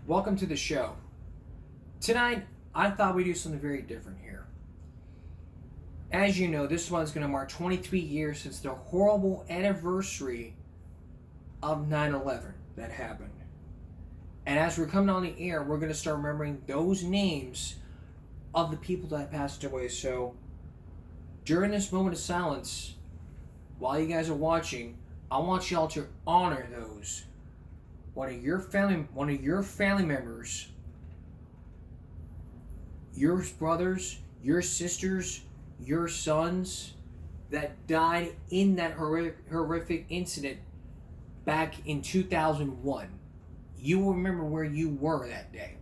Welcome to the show. Tonight, I thought we'd do something very different here. As you know, this one's going to mark 23 years since the horrible anniversary of 9/11 that happened. And as we're coming on the air, we're going to start remembering those names of the people that passed away. So, during this moment of silence, while you guys are watching, I want y'all to honor those. One of your family members, your brothers, your sisters, your sons that died in that horrific incident back in 2001. You will remember where you were that day.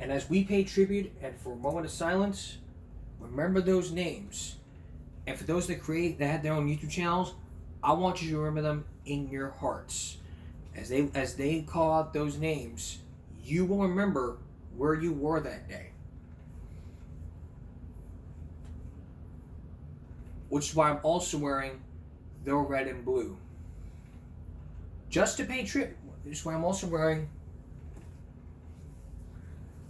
And as we pay tribute and for a moment of silence, remember those names. And for those that had their own YouTube channels, I want you to remember them in your hearts. As they call out those names, you will remember where you were that day. Which is why I'm also wearing the red and blue. Just to pay tribute. This is why I'm also wearing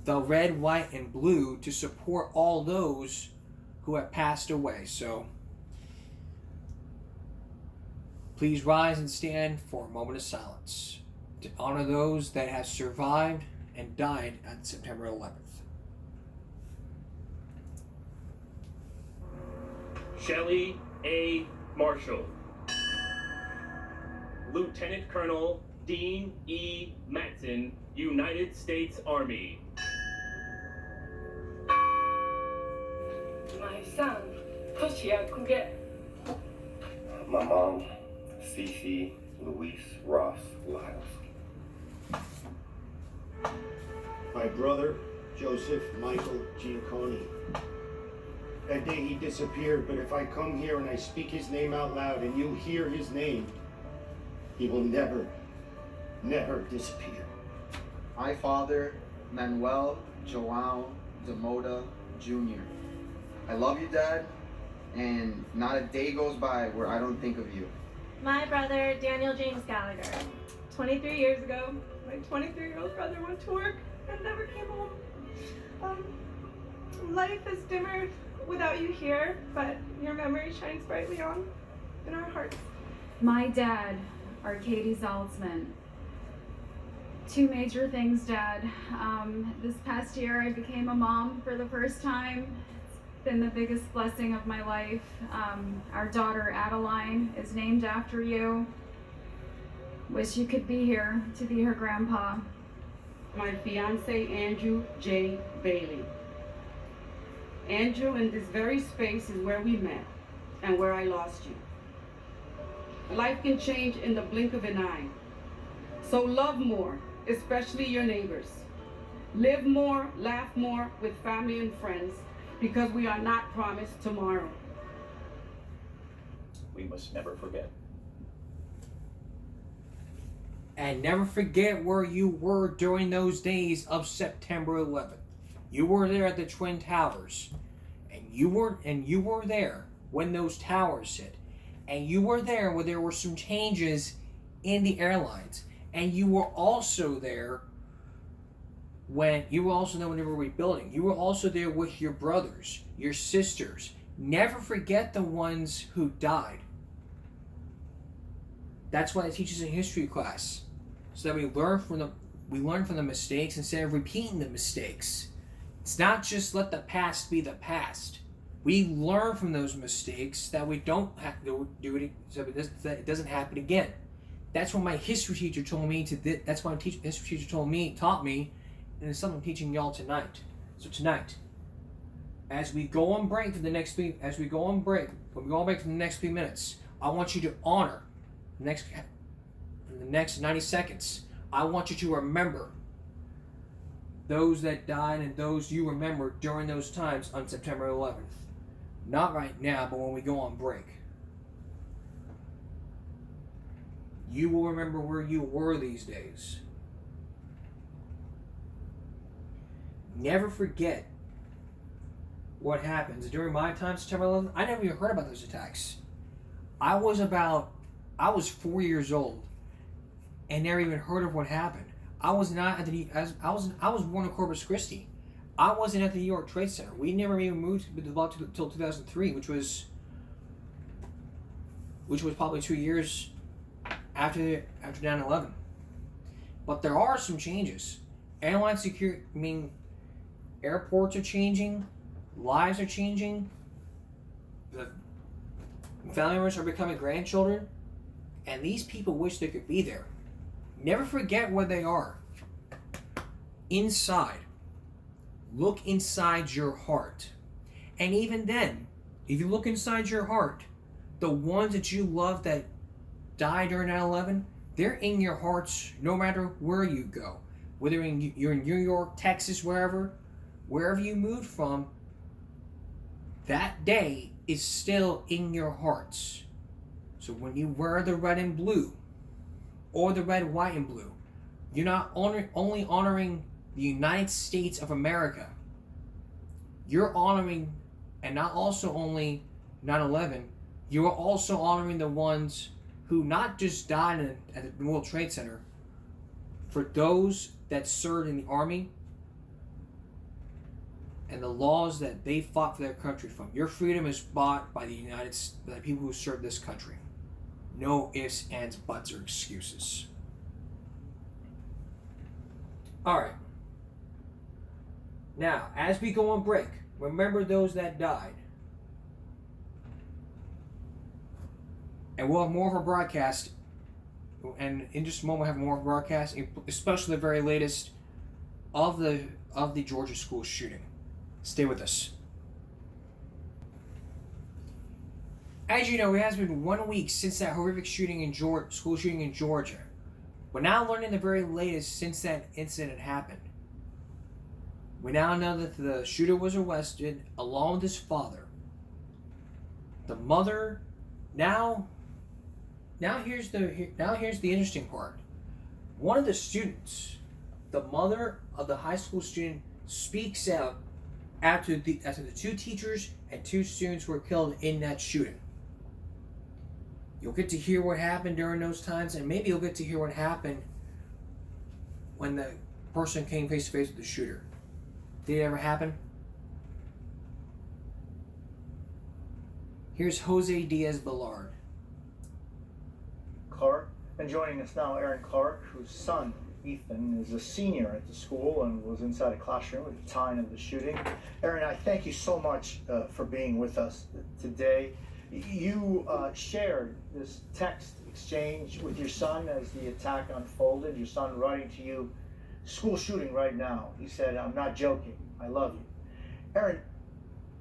the red, white, and blue to support all those who have passed away. So, please rise and stand for a moment of silence to honor those that have survived and died on September 11th. Shelley A. Marshall. Lieutenant Colonel Dean E. Matson, United States Army. My son, Koshia Kuge. My mom, Cece Louise Ross Lyles. My brother, Joseph Michael Gianconi. That day he disappeared, but if I come here and I speak his name out loud and you hear his name, he will never, never disappear. My father, Manuel Joao Demoda Jr. I love you, Dad, and not a day goes by where I don't think of you. My brother, Daniel James Gallagher. 23 years ago, my 23-year-old brother went to work and never came home. Life is dimmer without you here, but your memory shines brightly on in our hearts. My dad, Arkady Zaltzman. Two major things, Dad. This past year, I became a mom for the first time. It's been the biggest blessing of my life. Our daughter, Adeline, is named after you. Wish you could be here to be her grandpa. My fiance, Andrew J. Bailey. Andrew, in this very space is where we met and where I lost you. Life can change in the blink of an eye. So love more, especially your neighbors. Live more, laugh more with family and friends, because we are not promised tomorrow. We must never forget. And never forget where you were during those days of September 11th. You were there at the Twin Towers. And you were there when those towers hit. And you were there when there were some changes in the airlines. And you were also there when they were rebuilding. You were also there with your brothers, your sisters. Never forget the ones who died. That's why it teaches in history class, so that we learn from the mistakes instead of repeating the mistakes. It's not just let the past be the past. We learn from those mistakes that we don't have to do it, so that it doesn't happen again. That's what my history teacher told me that's what my history teacher taught me, and it's something I'm teaching y'all tonight. So tonight, as we go on break for the next 3 minutes, I want you to honor the next 90 seconds. I want you to remember those that died and those you remember during those times on September 11th. Not right now, but when we go on break. You will remember where you were these days. Never forget what happens. During my time, September 11th, I never even heard about those attacks. I was 4 years old. and never even heard of what happened. I was not at the I was born in Corpus Christi. I wasn't at the New York Trade Center. We never even moved until 2003, which was probably 2 years after 9/11. But there are some changes. Airline security, airports are changing, lives are changing, the family members are becoming grandchildren, and these people wish they could be there. Never forget where they are. Inside. Look inside your heart. And even then, if you look inside your heart, the ones that you love that died during 9/11, they're in your hearts no matter where you go. Whether you're in New York, Texas, wherever you moved from, that day is still in your hearts. So when you wear the red and blue, or the red, white, and blue, you're not only honoring the United States of America. You're honoring, and not also only 9/11, you are also honoring the ones who not just died at the World Trade Center, for those that served in the army and the laws that they fought for their country from. Your freedom is bought by the people who serve this country. No ifs, ands, buts, or excuses. Alright. Now, as we go on break, remember those that died. And we'll have more of our broadcast. And in just a moment, we'll have more of our broadcast, especially the very latest of the Georgia school shooting. Stay with us. As you know, it has been 1 week since that horrific school shooting in Georgia. We're now learning the very latest since that incident happened. We now know that the shooter was arrested along with his father. The mother, now here's the interesting part. One of the students, the mother of the high school student, speaks out after the 2 teachers and 2 students were killed in that shooting. You'll get to hear what happened during those times, and maybe you'll get to hear what happened when the person came face to face with the shooter. Did it ever happen? Here's Jose Diaz-Balart. Clark, and joining us now, Aaron Clark, whose son, Ethan, is a senior at the school and was inside a classroom at the time of the shooting. Aaron, I thank you so much for being with us today. You shared this text exchange with your son as the attack unfolded, your son writing to you, "School shooting right now." He said, "I'm not joking. I love you." Aaron,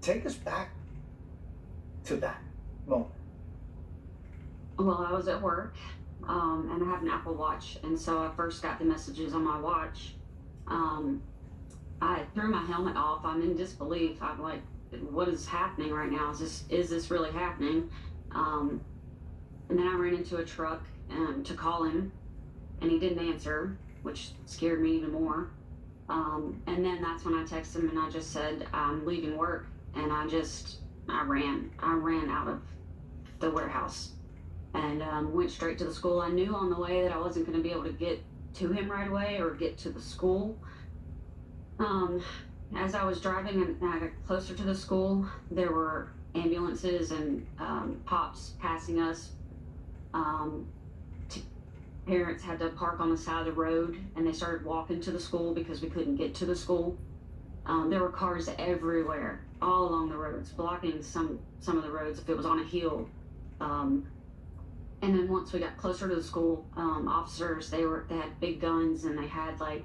take us back to that moment. Well, I was at work, and I have an Apple Watch, and so I first got the messages on my watch. I threw my helmet off. I'm in disbelief. I'm like, what is happening right now? Is this really happening? And then I ran into a truck to call him, and he didn't answer, which scared me even more. And then that's when I texted him and I just said, I'm leaving work, and I ran out of the warehouse and went straight to the school. I knew on the way that I wasn't going to be able to get to him right away or get to the school. As I was driving and I got closer to the school, there were ambulances and cops passing us. Parents had to park on the side of the road, and they started walking to the school because we couldn't get to the school. There were cars everywhere, all along the roads, blocking some of the roads if it was on a hill. And then once we got closer to the school, officers, they had big guns, and they had like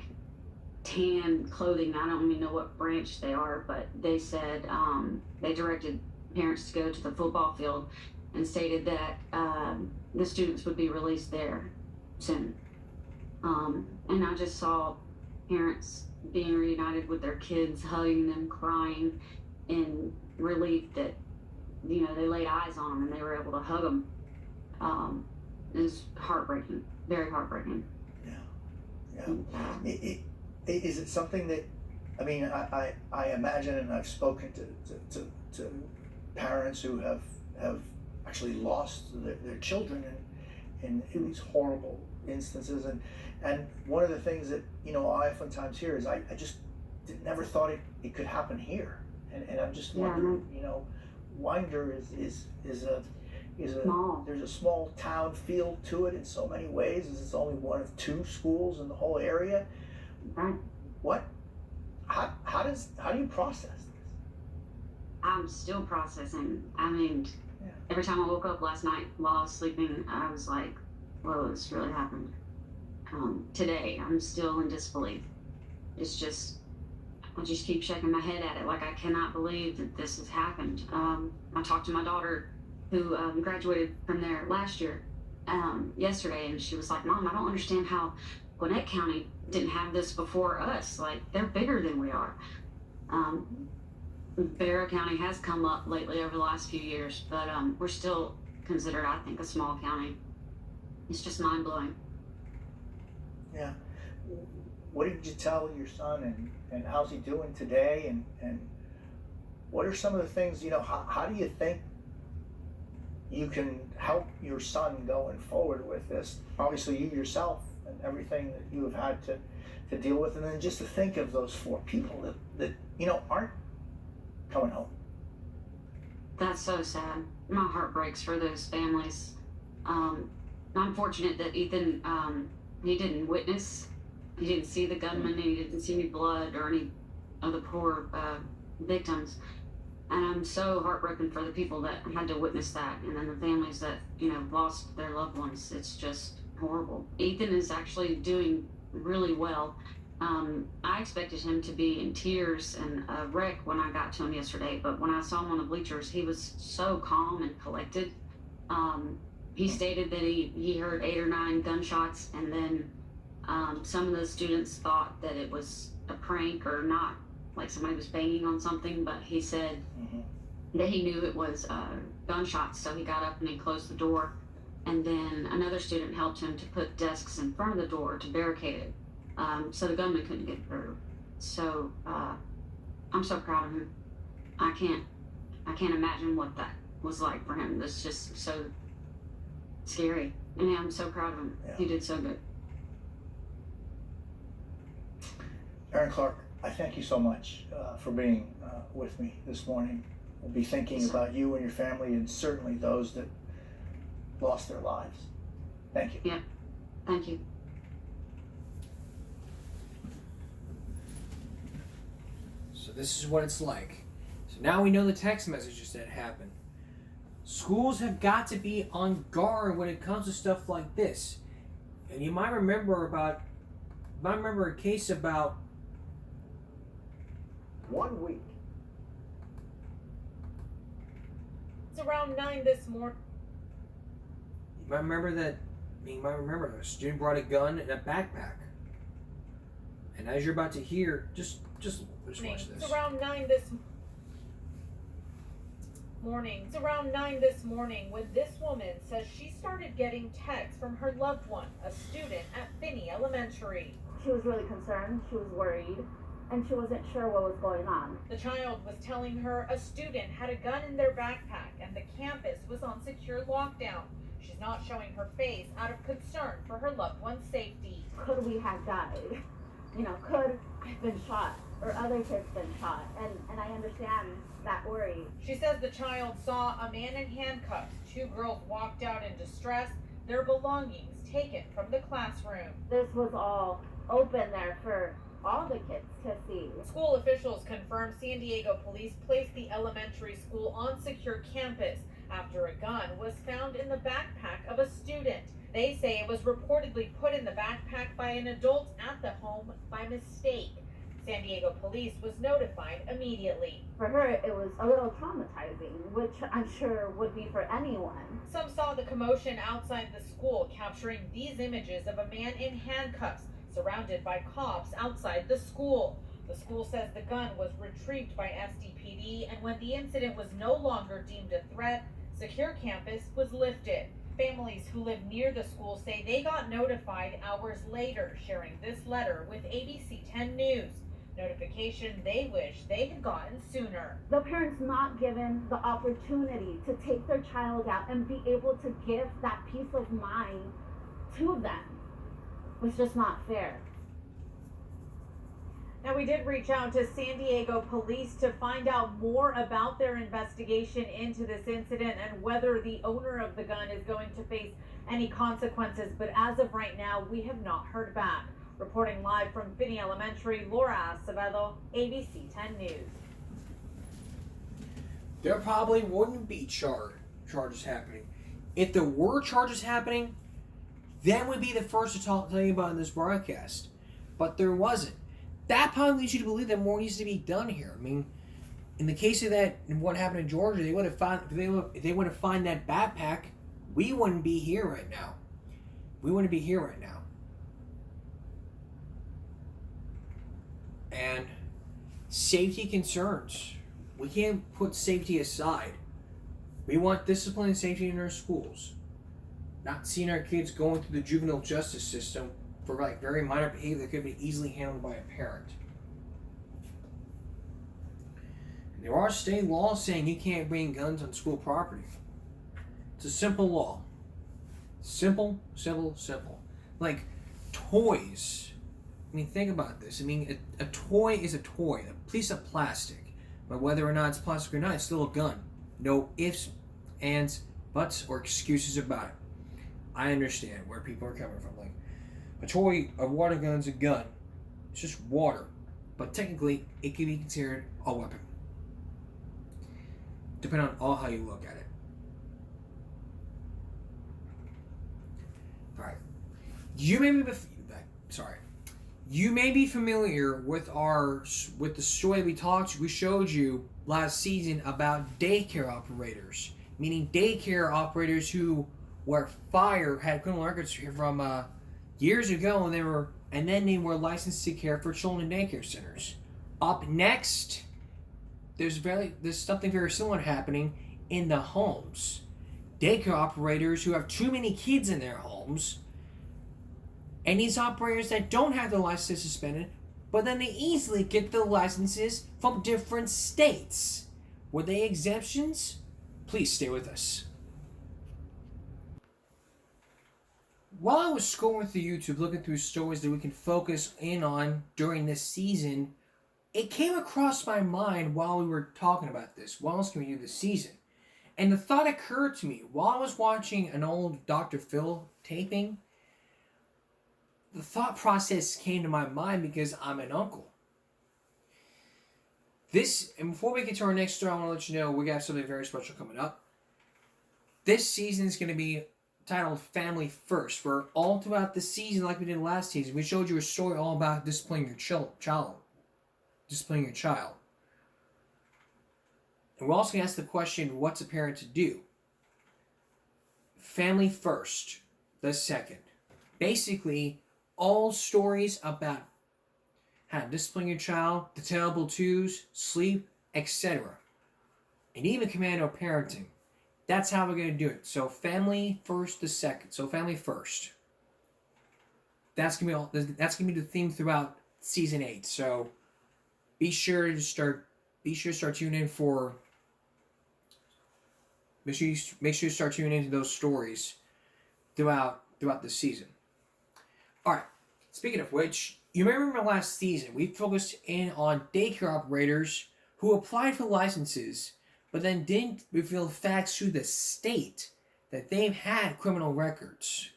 tan clothing. I don't even know what branch they are, but they said they directed parents to go to the football field and stated that the students would be released there soon. And I just saw parents being reunited with their kids, hugging them, crying in relief that, you know, they laid eyes on them and they were able to hug them. It was heartbreaking, very heartbreaking. Yeah. Is it something that, I mean, I imagine, and I've spoken to parents who have actually lost their children, in these horrible instances. And one of the things that, I oftentimes hear is I just never thought it could happen here. And I'm just wondering, Winder is a Small. there's a small town feel to it in so many ways. It's only one of 2 schools in the whole area. Right. How do you process this? I'm still processing. I mean, every time I woke up last night while I was sleeping, I was like, whoa, this really happened. Today, I'm still in disbelief. It's just, I just keep shaking my head at it. Like, I cannot believe that this has happened. I talked to my daughter who graduated from there last year, yesterday, and she was like, Mom, I don't understand how Gwinnett County didn't have this before us. Like, they're bigger than we are. Bear County has come up lately over the last few years, but we're still considered, I think, a small county. It's just mind-blowing. Yeah. What did you tell your son, and how's he doing today, and what are some of the things, how do you think you can help your son going forward with this? Obviously you yourself and everything that you have had to deal with, and then just to think of those 4 people that aren't coming home. That's so sad. My heart breaks for those families. I'm fortunate that Ethan, he didn't witness, he didn't see the gunman, and he didn't see any blood or any of the poor victims. And I'm so heartbroken for the people that had to witness that, and then the families that, lost their loved ones. It's just horrible. Ethan is actually doing really well. I expected him to be in tears and a wreck when I got to him yesterday, but when I saw him on the bleachers, he was so calm and collected. He stated that he heard 8 or 9 gunshots, and then some of the students thought that it was a prank or not, like somebody was banging on something, but he said that he knew it was gunshots, so he got up and he closed the door, and then another student helped him to put desks in front of the door to barricade it, so the gunman couldn't get through. So I'm so proud of him. I can't imagine what that was like for him. That's just so scary, and I'm so proud of him. He did so good. Aaron Clark, I thank you so much for being with me this morning. We'll be thinking about you and your family, and certainly those that lost their lives. Thank you. Yeah, thank you. So this is what it's like. So now we know the text messages that happened. Schools have got to be on guard when it comes to stuff like this. And you might remember a case about 1 week. It's around 9 this morning. You might remember a student brought a gun in a backpack. And as you're about to hear, just watch this. It's around 9 this morning. It's around 9 this morning when this woman says she started getting texts from her loved one, a student at Finney Elementary. She was really concerned. She was worried. And she wasn't sure what was going on. The child was telling her a student had a gun in their backpack and the campus was on secure lockdown. She's not showing her face out of concern for her loved one's safety. Could we have died? Could I've been shot or other kids been shot? And I understand that worry. She says the child saw a man in handcuffs. 2 girls walked out in distress, their belongings taken from the classroom. This was all open there for all the kids to see. School officials confirmed San Diego police placed the elementary school on secure campus after a gun was found in the backpack of a student. They say it was reportedly put in the backpack by an adult at the home by mistake. San Diego police was notified immediately. For her, it was a little traumatizing, which I'm sure would be for anyone. Some saw the commotion outside the school, capturing these images of a man in handcuffs surrounded by cops outside the school. The school says the gun was retrieved by SDPD, and when the incident was no longer deemed a threat, secure campus was lifted. Families who live near the school say they got notified hours later, sharing this letter with ABC 10 News. Notification they wish they had gotten sooner. The parents not given the opportunity to take their child out and be able to give that peace of mind to them was just not fair. Now, we did reach out to San Diego police to find out more about their investigation into this incident and whether the owner of the gun is going to face any consequences. But as of right now, we have not heard back. Reporting live from Finney Elementary, Laura Acevedo, ABC 10 News. There probably wouldn't be charges happening. If there were charges happening, then we'd be the first to tell you about in this broadcast. But there wasn't. That probably leads you to believe that more needs to be done here. I mean, in the case of that, what happened in Georgia, they would have found if they would have found that backpack, we wouldn't be here right now. We wouldn't be here right now. And safety concerns. We can't put safety aside. We want discipline and safety in our schools. Not seeing our kids going through the juvenile justice system for like very minor behavior that could be easily handled by a parent. And there are state laws saying you can't bring guns on school property. It's a simple law. Simple, simple, simple. Like toys. I mean, think about this. I mean, a toy is a toy, a piece of plastic. But whether or not it's plastic or not, it's still a gun. No ifs, ands, buts, or excuses about it. I understand where people are coming from. Like, a toy, a water gun's a gun. It's just water. But technically, it can be considered a weapon. Depending on how you look at it. Alright. You may be familiar with the story we showed you last season about daycare operators. Meaning daycare operators who were fired, had criminal records from years ago, and then they were licensed to care for children in daycare centers. Up next, there's something very similar happening in the homes. Daycare operators who have too many kids in their homes, and these operators that don't have the license suspended, but then they easily get the licenses from different states. Were they exemptions? Please stay with us. While I was scrolling through YouTube, looking through stories that we can focus in on during this season, it came across my mind while we were talking about this. What else can we do this season? And the thought occurred to me while I was watching an old Dr. Phil taping. The thought process came to my mind because I'm an uncle. And before we get to our next story, I want to let you know we got something very special coming up. This season is going to be titled Family First, where all throughout the season, like we did last season, we showed you a story all about disciplining your child. Disciplining your child. And we're also going to ask the question, what's a parent to do? Family first, the second. Basically, all stories about how to discipline your child, the terrible twos, sleep, etc. And even commando parenting. That's how we're going to do it. So family first, the second. So family first. That's going to be the theme throughout season 8. So be sure to start tuning in for. Make sure you start tuning into those stories throughout the season. All right. Speaking of which, you may remember last season we focused in on daycare operators who applied for licenses, but then didn't reveal facts to the state that they've had criminal records.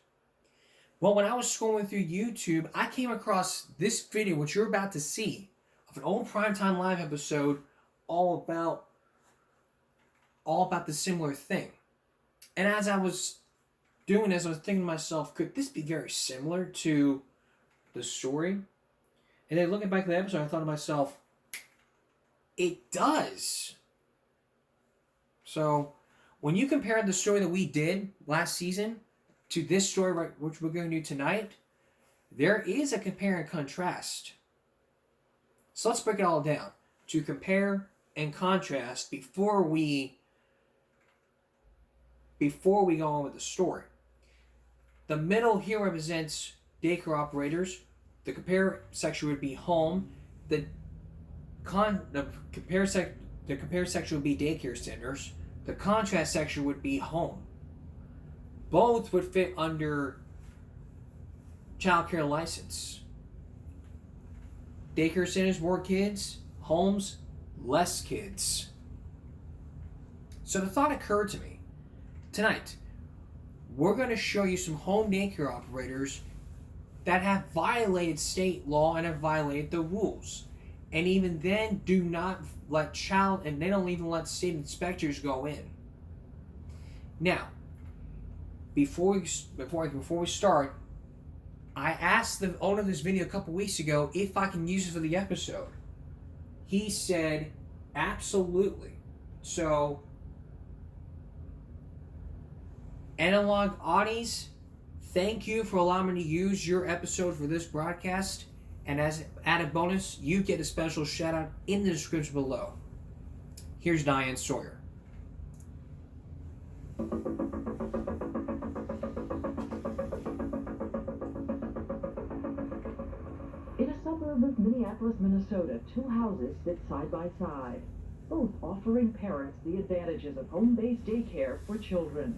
Well, when I was scrolling through YouTube, I came across this video, which you're about to see, of an old Primetime Live episode all about the similar thing. And as I was doing this, I was thinking to myself, could this be very similar to the story? And then looking back at the episode, I thought to myself, it does. So, when you compare the story that we did last season to this story, which we're going to do tonight, there is a compare and contrast. So let's break it all down. To compare and contrast before we go on with the story. The middle here represents daycare operators. The compare section would be home. The the compare section would be daycare centers. The contrast section would be home. Both would fit under child care license. Daycare centers, more kids. Homes, less kids. So the thought occurred to me. Tonight, we're going to show you some home daycare operators that have violated state law and have violated the rules. And even then do not let they don't even let state inspectors go in. Now, before we start, I asked the owner of this video a couple weeks ago if I can use it for the episode. He said absolutely. So, Analog Oddies, thank you for allowing me to use your episode for this broadcast. And as added bonus, you get a special shout out in the description below. Here's Diane Sawyer. In a suburb of Minneapolis, Minnesota, two houses sit side by side, both offering parents the advantages of home-based daycare for children.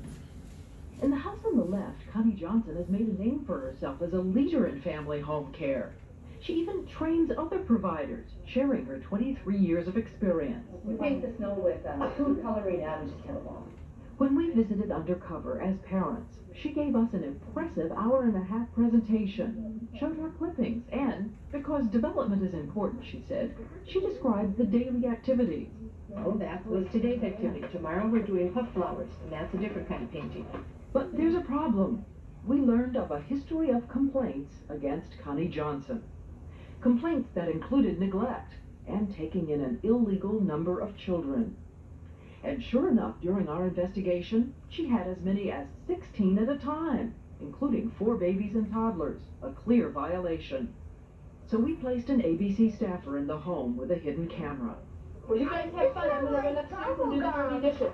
In the house on the left, Connie Johnson has made a name for herself as a leader in family home care. She even trains other providers, sharing her 23 years of experience. We paint the snow with food coloring out and just get along. When we visited undercover as parents, she gave us an impressive hour-and-a-half presentation, showed her clippings, and, because development is important, she said, she described the daily activities. Oh, that was today's activity. Tomorrow we're doing puff flowers, and that's a different kind of painting. But there's a problem. We learned of a history of complaints against Connie Johnson. Complaints that included neglect and taking in an illegal number of children. And sure enough, during our investigation, she had as many as 16 at a time, including 4 babies and toddlers, a clear violation. So we placed an ABC staffer in the home with a hidden camera. Well, you guys have fun. I'm going to run upstairs and do the dirty dishes.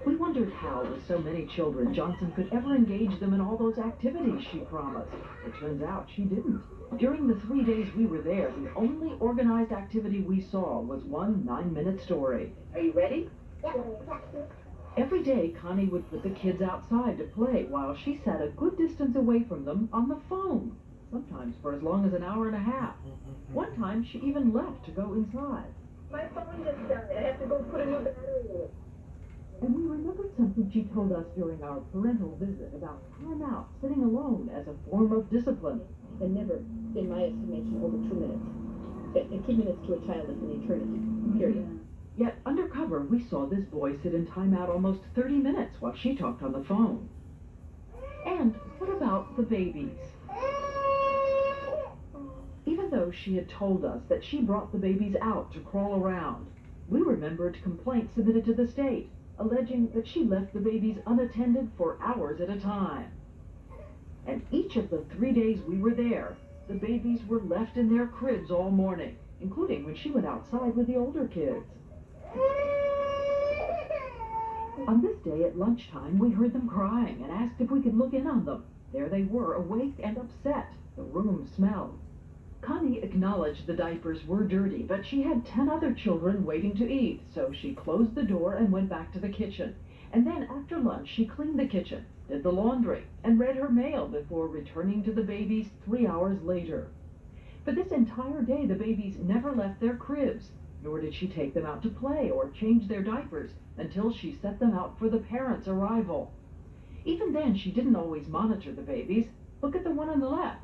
We wondered how, with so many children, Johnson could ever engage them in all those activities she promised. It turns out she didn't. During the 3 days we were there, the only organized activity we saw was one 9-minute story. Are you ready? Every day, Connie would put the kids outside to play while she sat a good distance away from them on the phone, sometimes for as long as an hour and a half. One time, she even left to go inside. My phone just died. I have to go put a new battery in it. And we remembered something she told us during our parental visit about time out, sitting alone as a form of discipline. And never, in my estimation, over 2 minutes. And 2 minutes to a child is an eternity, period. Yet, undercover, we saw this boy sit in timeout almost 30 minutes while she talked on the phone. And what about the babies? Even though she had told us that she brought the babies out to crawl around, we remembered complaints submitted to the state, alleging that she left the babies unattended for hours at a time. And each of the 3 days we were there, the babies were left in their cribs all morning, including when she went outside with the older kids. On this day at lunchtime, we heard them crying and asked if we could look in on them. There they were, awake and upset. The room smelled. Connie acknowledged the diapers were dirty, but she had 10 other children waiting to eat, so she closed the door and went back to the kitchen. And then after lunch, she cleaned the kitchen, did the laundry, and read her mail before returning to the babies 3 hours later. For this entire day, the babies never left their cribs, nor did she take them out to play or change their diapers until she set them out for the parents' arrival. Even then, she didn't always monitor the babies. Look at the one on the left.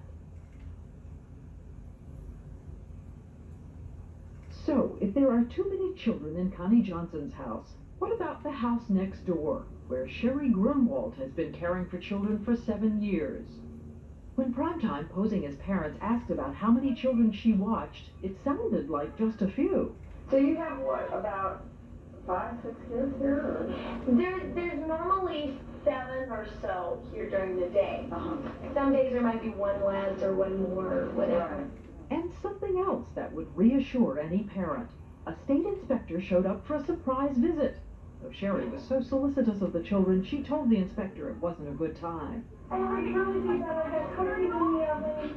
So, if there are too many children in Connie Johnson's house, what about the house next door, where Sherry Grunwald has been caring for children for 7 years? When Primetime, posing as parents, asked about how many children she watched, it sounded like just a few. So you have what, about 5, 6 kids here? Or? There's normally 7 or so here during the day. Some days there might be 1 less or 1 more, or whatever. And something else that would reassure any parent. A state inspector showed up for a surprise visit. Though Sherry was so solicitous of the children, she told the inspector it wasn't a good time. I really do that. I got cookies in the oven.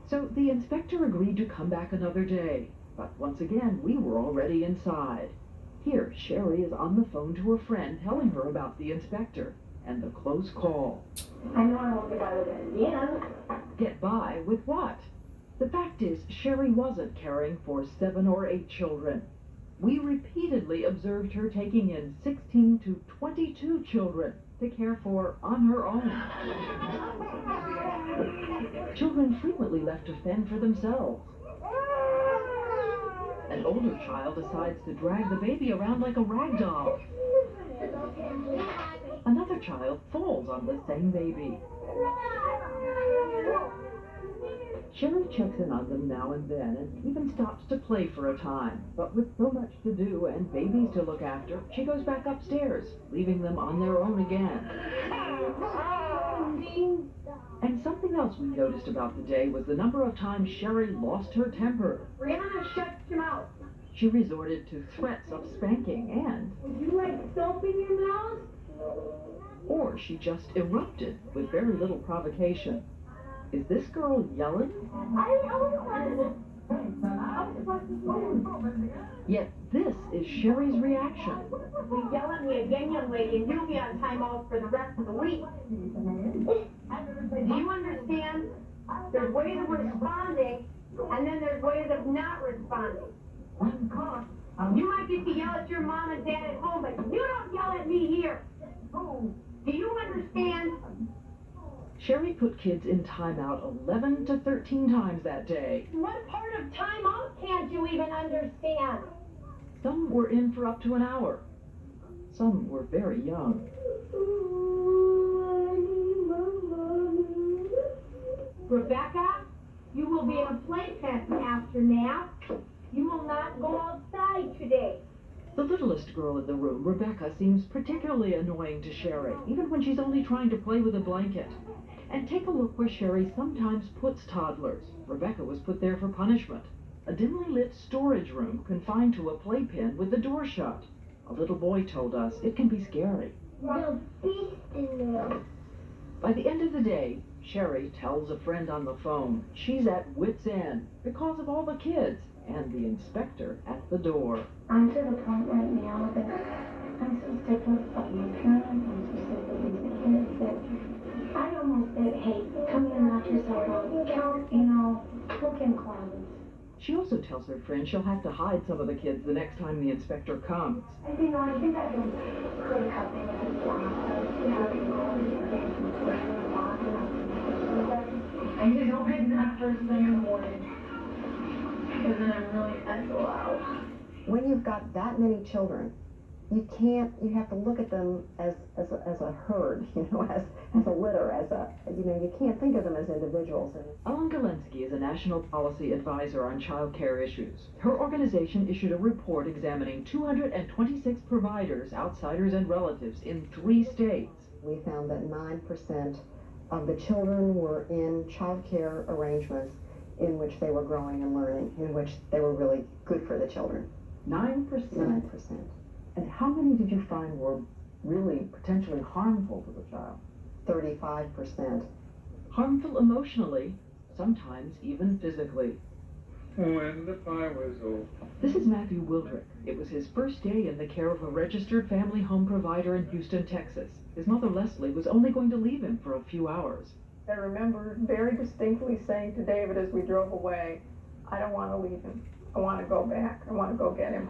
So the inspector agreed to come back another day. But once again, we were already inside. Here, Sherry is on the phone to a friend telling her about the inspector and the close call. I know I won't get by with it again. Get by with what? The fact is, Sherry wasn't caring for 7 or 8 children. We repeatedly observed her taking in 16 to 22 children to care for on her own. Children frequently left to fend for themselves. An older child decides to drag the baby around like a rag doll. Another child falls on the same baby. Sherry checks in on them now and then and even stops to play for a time. But with so much to do and babies to look after, she goes back upstairs, leaving them on their own again. And something else we noticed about the day was the number of times Sherry lost her temper. Brianna, shut your mouth. She resorted to threats of spanking and... Would you like soap in your mouth? Or she just erupted with very little provocation. Is this girl yelling? Yet this is Sherry's reaction. You yell at me again, young lady, and you'll be on timeout for the rest of the week. Do you understand? There's ways of responding, and then there's ways of not responding. You might get to yell at your mom and dad at home, but you don't yell at me here. Do you understand? Sherry put kids in timeout 11 to 13 times that day. What part of timeout can't you even understand? Some were in for up to an hour. Some were very young. Rebecca, you will be in a playpen after nap. You will not go outside today. The littlest girl in the room, Rebecca, seems particularly annoying to Sherry, even when she's only trying to play with a blanket. And take a look where Sherry sometimes puts toddlers. Rebecca was put there for punishment. A dimly lit storage room confined to a playpen with the door shut. A little boy told us it can be scary. There'll beast in there. By the end of the day, Sherry tells a friend on the phone she's at wit's end because of all the kids and the inspector at the door. I'm to the point right now that I'm so sick of my parents. I'm so sick of these kids that I almost said, hey, come here and knock yourself out. Count, look in closets. She also tells her friend she'll have to hide some of the kids the next time the inspector comes. I think I can put a couple of these I just don't make that first thing in the morning. Because then I'm really mental out. When you've got that many children, you have to look at them as a herd, as a litter, you can't think of them as individuals. Ellen Galensky is a national policy advisor on child care issues. Her organization issued a report examining 226 providers, outsiders, and relatives in 3 states. We found that 9% of the children were in child care arrangements in which they were growing and learning, in which they were really good for the children. 9%? 9%. And how many did you find were really potentially harmful to the child? 35%. Harmful emotionally, sometimes even physically. When the pie was old. This is Matthew Wildrick. It was his first day in the care of a registered family home provider in Houston, Texas. His mother, Leslie, was only going to leave him for a few hours. I remember very distinctly saying to David as we drove away, I don't want to leave him. I want to go back. I want to go get him.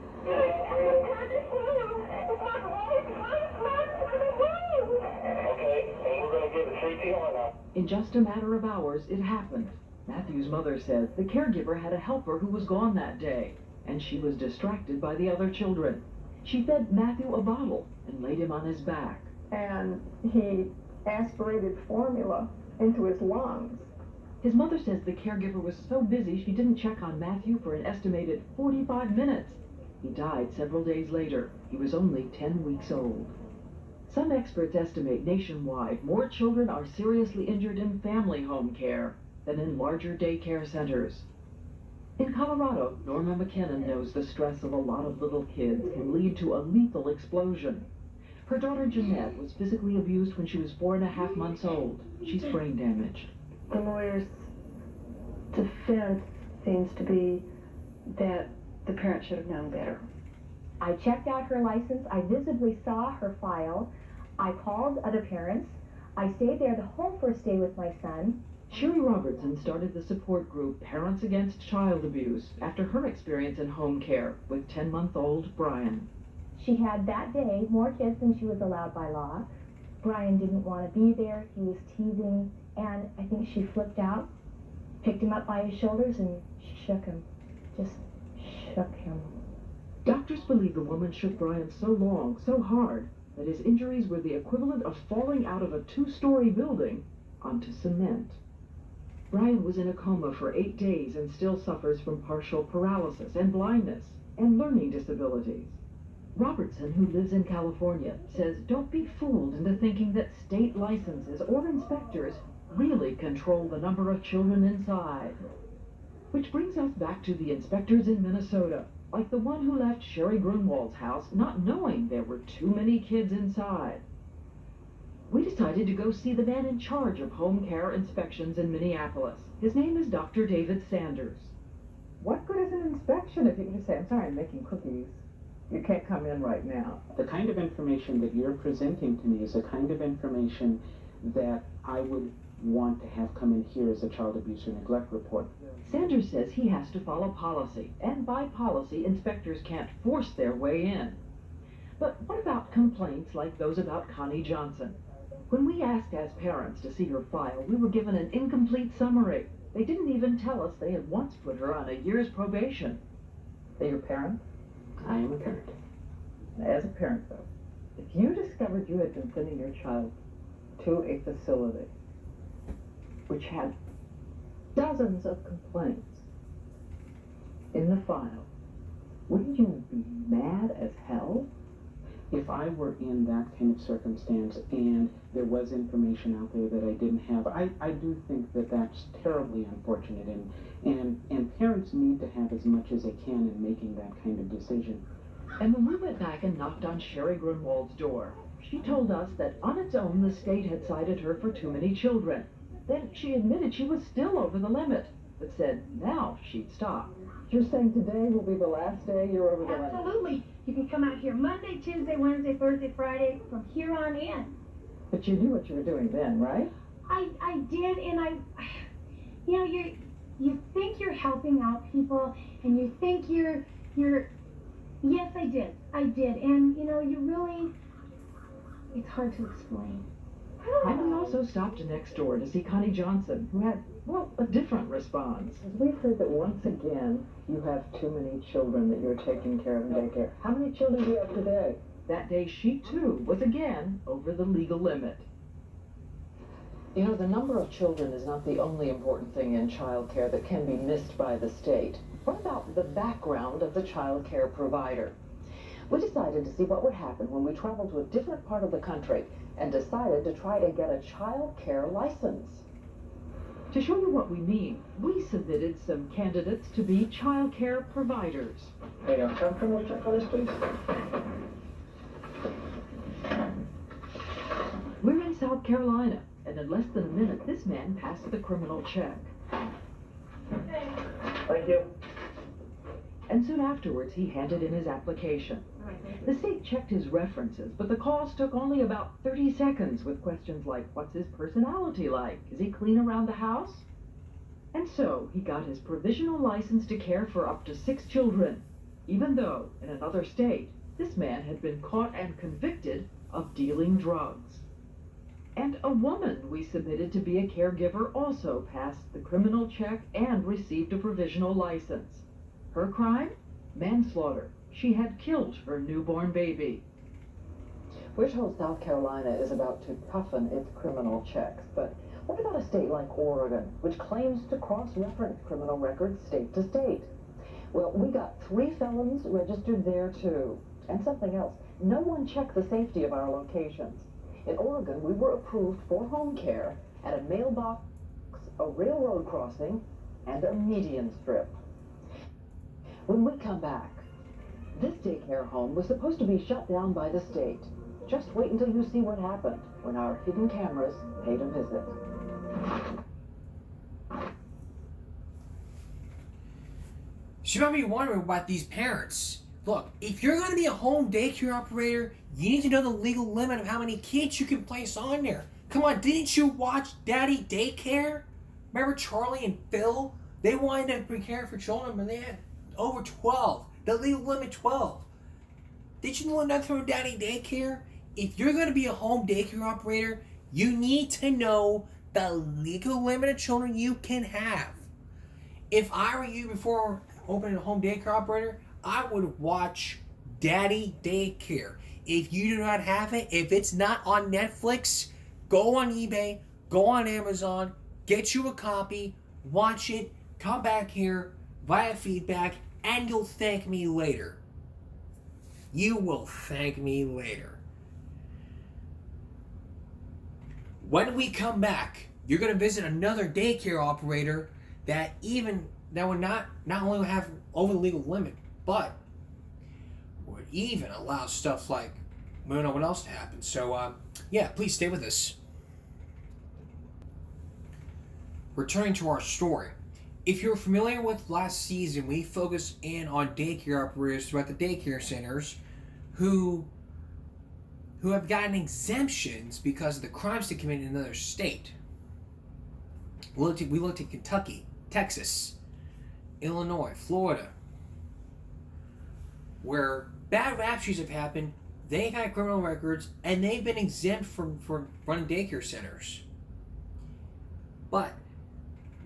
In just a matter of hours, it happened. Matthew's mother says the caregiver had a helper who was gone that day, and she was distracted by the other children. She fed Matthew a bottle and laid him on his back. And he aspirated formula into his lungs. His mother says the caregiver was so busy she didn't check on Matthew for an estimated 45 minutes. He died several days later. He was only 10 weeks old. Some experts estimate nationwide more children are seriously injured in family home care than in larger daycare centers. In Colorado, Norma McKinnon knows the stress of a lot of little kids can lead to a lethal explosion. Her daughter Jeanette was physically abused when she was 4.5 months old. She's brain damaged. The lawyer's defense seems to be that the parent should have known better? I checked out her license. I visibly saw her file. I called other parents. I stayed there the whole first day with my son. Sherry Robertson started the support group Parents Against Child Abuse after her experience in home care with 10-month-old Brian. She had that day more kids than she was allowed by law. Brian didn't want to be there. He was teasing, and I think she flipped out, picked him up by his shoulders, and shook him. Just shook him. Doctors believe the woman shook Brian so long, so hard, that his injuries were the equivalent of falling out of a 2-story building onto cement. Brian was in a coma for 8 days and still suffers from partial paralysis and blindness and learning disabilities. Robertson, who lives in California, says don't be fooled into thinking that state licenses or inspectors really control the number of children inside. Which brings us back to the inspectors in Minnesota, like the one who left Sherry Grunwald's house not knowing there were too many kids inside. We decided to go see the man in charge of home care inspections in Minneapolis. His name is Dr. David Sanders. What good is an inspection if you can just say, I'm sorry, I'm making cookies. You can't come in right now. The kind of information that you're presenting to me is the kind of information that I would want to have come in here as a child abuse or neglect report. Sanders says he has to follow policy, and by policy, inspectors can't force their way in. But what about complaints like those about Connie Johnson? When we asked as parents to see her file, we were given an incomplete summary. They didn't even tell us they had once put her on a year's probation. Are you a parent? I am a parent. As a parent, though, if you discovered you had been sending your child to a facility which had dozens of complaints in the file, wouldn't you be mad as hell? If I were in that kind of circumstance and there was information out there that I didn't have, I do think that that's terribly unfortunate, and parents need to have as much as they can in making that kind of decision. And when we went back and knocked on Sherry Grunwald's door, she told us that on its own the state had cited her for too many children. Then she admitted she was still over the limit, but said now she'd stop. You're saying today will be the last day you're over the limit? Absolutely. You can come out here Monday, Tuesday, Wednesday, Thursday, Friday, from here on in. But you knew what you were doing then, right? I did, and you know, you think you're helping out people, and you think you're, yes, I did, and you know, you really, it's hard to explain. And we also stopped next door to see Connie Johnson, who had, well, a different response. We've heard that once again you have too many children that you're taking care of in daycare. How many children do you have today? That day she too was again over the legal limit. You know, the number of children is not the only important thing in child care that can be missed by the state. What about the background of the child care provider? We decided to see what would happen when we traveled to a different part of the country and decided to try to get a child care license. To show you what we mean, we submitted some candidates to be child care providers. Hey, come from which for this, please? We're in South Carolina, and in less than a minute, this man passed the criminal check. Thank you. And soon afterwards, he handed in his application. The state checked his references, but the calls took only about 30 seconds with questions like, what's his personality like? Is he clean around the house? And so he got his provisional license to care for up to 6 children, even though in another state, this man had been caught and convicted of dealing drugs. And a woman we submitted to be a caregiver also passed the criminal check and received a provisional license. Her crime? Manslaughter. She had killed her newborn baby. We're told South Carolina is about to toughen its criminal checks, but what about a state like Oregon, which claims to cross-reference criminal records state to state? Well, we got 3 felons registered there too. And something else, no one checked the safety of our locations. In Oregon, we were approved for home care at a mailbox, a railroad crossing, and a median strip. When we come back, this daycare home was supposed to be shut down by the state. Just wait until you see what happened when our hidden cameras paid a visit. So you might be wondering about these parents. Look, if you're going to be a home daycare operator, you need to know the legal limit of how many kids you can place on there. Come on, didn't you watch Daddy Daycare? Remember Charlie and Phil? They wanted to prepare for children, but they had over 12. The legal limit 12. Did you know nothing from Daddy Daycare? If you're going to be a home daycare operator, you need to know the legal limit of children you can have. If I were you before opening a home daycare operator, I would watch Daddy Daycare. If you do not have it, if it's not on Netflix, go on eBay, go on Amazon, get you a copy, watch it, come back here via feedback, and you'll thank me later. You will thank me later. When we come back, you're going to visit another daycare operator that would not only have over the legal limit, but would even allow stuff like we don't know what else to happen. So, yeah, please stay with us. Returning to our story. If you're familiar with last season, we focused in on daycare operators throughout the daycare centers who have gotten exemptions because of the crimes they committed in another state. We looked at Kentucky, Texas, Illinois, Florida, where bad rap sheets have happened. They've had criminal records, and they've been exempt from running daycare centers. But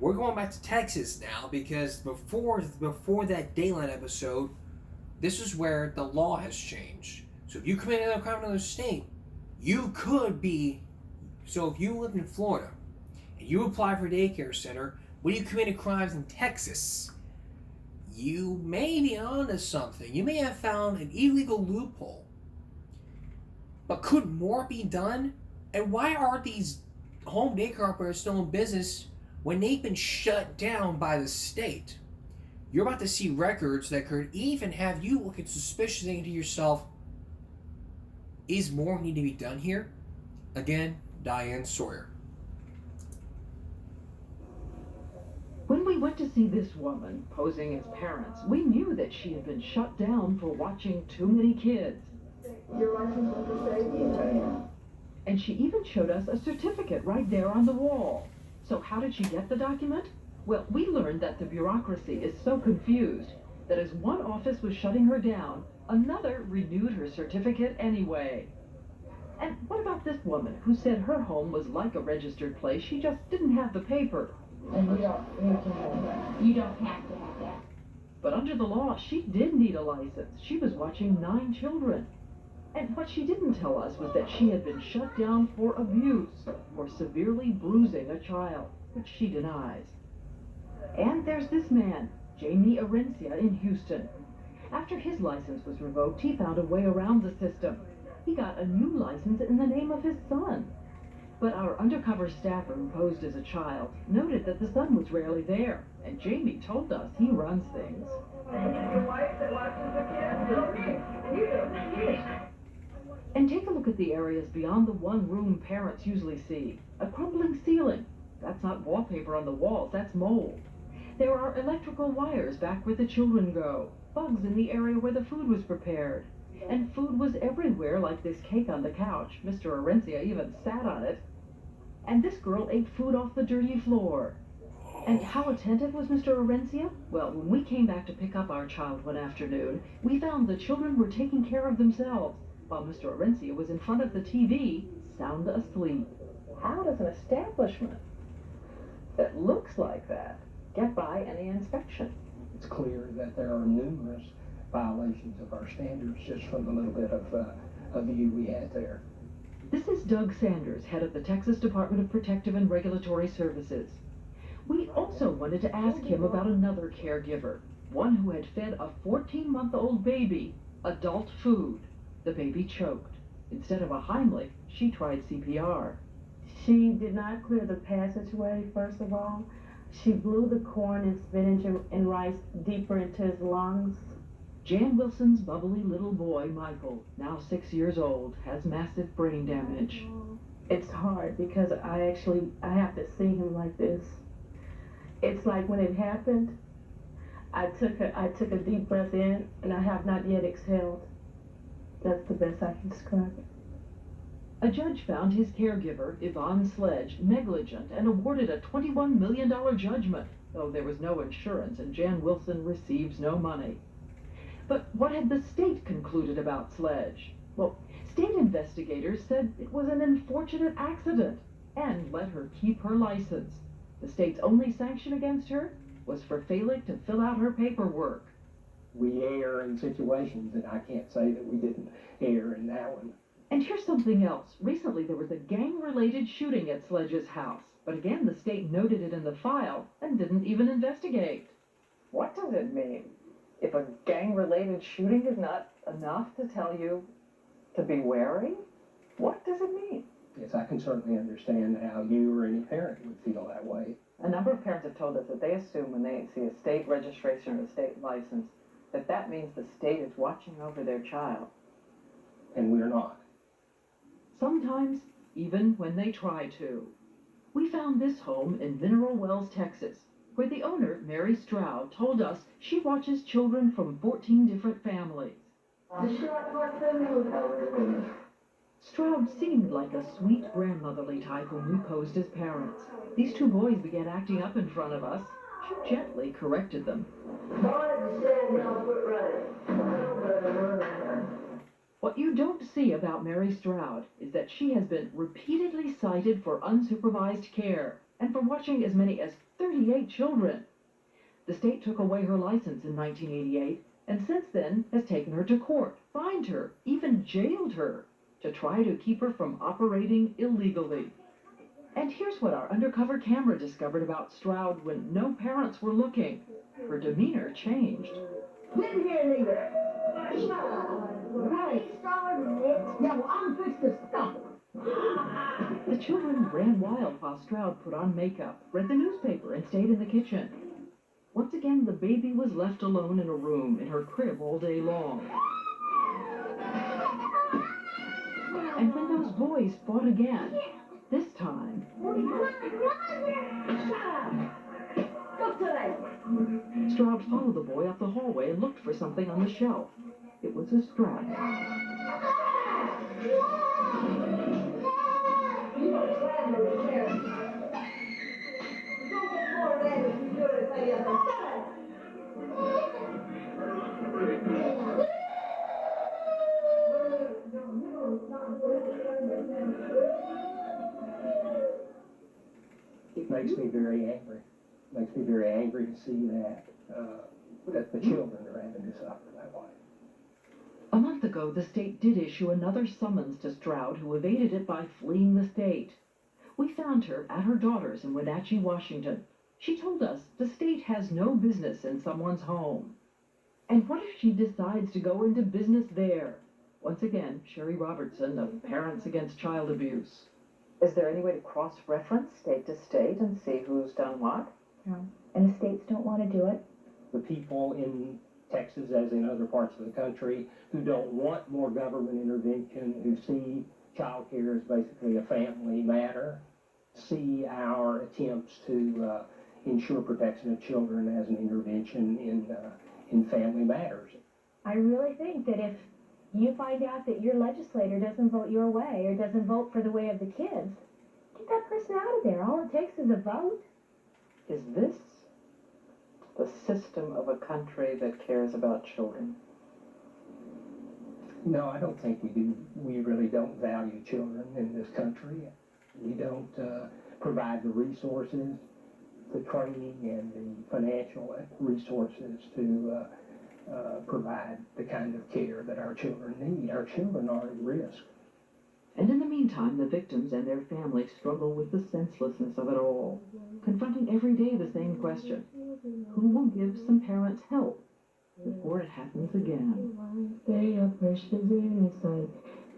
we're going back to Texas now because before that Dayland episode, this is where the law has changed. So if you commit another crime in another state, you could be. So if you live in Florida and you apply for a daycare center, when you committed crimes in Texas, you may be onto something. You may have found an illegal loophole. But could more be done? And why are these home daycare operators still in business when they've been shut down by the state? You're about to see records that could even have you looking suspiciously into yourself. Is more need to be done here? Again, Diane Sawyer. When we went to see this woman posing as parents, we knew that she had been shut down for watching too many kids. Your license was And she even showed us a certificate right there on the wall. So how did she get the document? Well, we learned that the bureaucracy is so confused that as one office was shutting her down, another renewed her certificate anyway. And what about this woman who said her home was like a registered place, she just didn't have the paper? And you don't have to have that. You don't have to have that. But under the law, she did need a license. She was watching 9 children. And what she didn't tell us was that she had been shut down for abuse, for severely bruising a child, which she denies. And there's this man, Jamie Arencia in Houston. After his license was revoked, he found a way around the system. He got a new license in the name of his son. But our undercover staffer who posed as a child noted that the son was rarely there, and Jamie told us he runs things. And take a look at the areas beyond the one-room parents usually see. A crumbling ceiling. That's not wallpaper on the walls, that's mold. There are electrical wires back where the children go. Bugs in the area where the food was prepared. And food was everywhere, like this cake on the couch. Mr. Arencia even sat on it. And this girl ate food off the dirty floor. And how attentive was Mr. Arencia? Well, when we came back to pick up our child one afternoon, we found the children were taking care of themselves, while Mr. Arencia was in front of the TV, sound asleep. How does an establishment that looks like that get by any inspection? It's clear that there are numerous violations of our standards just from the little bit of view we had there. This is Doug Sanders, head of the Texas Department of Protective and Regulatory Services. We also wanted to ask him about another caregiver, one who had fed a 14-month-old baby adult food. The baby choked. Instead of a Heimlich, she tried CPR. She did not clear the passageway, first of all. She blew the corn and spinach and rice deeper into his lungs. Jan Wilson's bubbly little boy, Michael, now 6 years old, has massive brain damage. It's hard because I have to see him like this. It's like when it happened, I took a deep breath in, and I have not yet exhaled. That's the best I can describe it. A judge found his caregiver, Yvonne Sledge, negligent and awarded a $21 million judgment, though there was no insurance and Jan Wilson receives no money. But what had the state concluded about Sledge? Well, state investigators said it was an unfortunate accident and let her keep her license. The state's only sanction against her was for failing to fill out her paperwork. We err in situations, and I can't say that we didn't err in that one. And here's something else. Recently, there was a gang-related shooting at Sledge's house. But again, the state noted it in the file and didn't even investigate. What does it mean? If a gang-related shooting is not enough to tell you to be wary, what does it mean? Yes, I can certainly understand how you or any parent would feel that way. A number of parents have told us that they assume when they see a state registration or a state license that means the state is watching over their child. And we're not. Sometimes, even when they try to. We found this home in Mineral Wells, Texas, where the owner, Mary Stroud, told us she watches children from 14 different families. Stroud seemed like a sweet grandmotherly type when we posed as parents. These two boys began acting up in front of us. She gently corrected them. What you don't see about Mary Stroud is that she has been repeatedly cited for unsupervised care and for watching as many as 38 children. The state took away her license in 1988 and since then has taken her to court, fined her, even jailed her to try to keep her from operating illegally. And here's what our undercover camera discovered about Stroud when no parents were looking. Her demeanor changed. Get here, nigger. Right. Yeah, well, I'm fixed to stop it. The children ran wild while Stroud put on makeup, read the newspaper, and stayed in the kitchen. Once again, the baby was left alone in a room in her crib all day long. And when those boys fought again, this time... Stroud followed the boy up the hallway and looked for something on the shelf. It was a strap. It makes me very angry. It makes me very angry to see that the children are having to suffer that way. A month ago, the state did issue another summons to Stroud, who evaded it by fleeing the state. We found her at her daughter's in Wenatchee, Washington. She told us the state has no business in someone's home. And what if she decides to go into business there? Once again, Sherry Robertson of Parents Against Child Abuse. Is there any way to cross-reference state to state and see who's done what? No. And the states don't want to do it. The people in Texas, as in other parts of the country, who don't want more government intervention, who see child care as basically a family matter, see our attempts to ensure protection of children as an intervention in family matters. I really think that if you find out that your legislator doesn't vote your way or doesn't vote for the way of the kids, get that person out of there. All it takes is a vote. Is this the system of a country that cares about children? No, I don't think we do. We really don't value children in this country. We don't provide the resources, the training, and the financial resources to provide the kind of care that our children need. Our children are at risk. And in the meantime, the victims and their families struggle with the senselessness of it all, confronting every day the same question: who will give some parents help before it happens again? They are precious in His sight.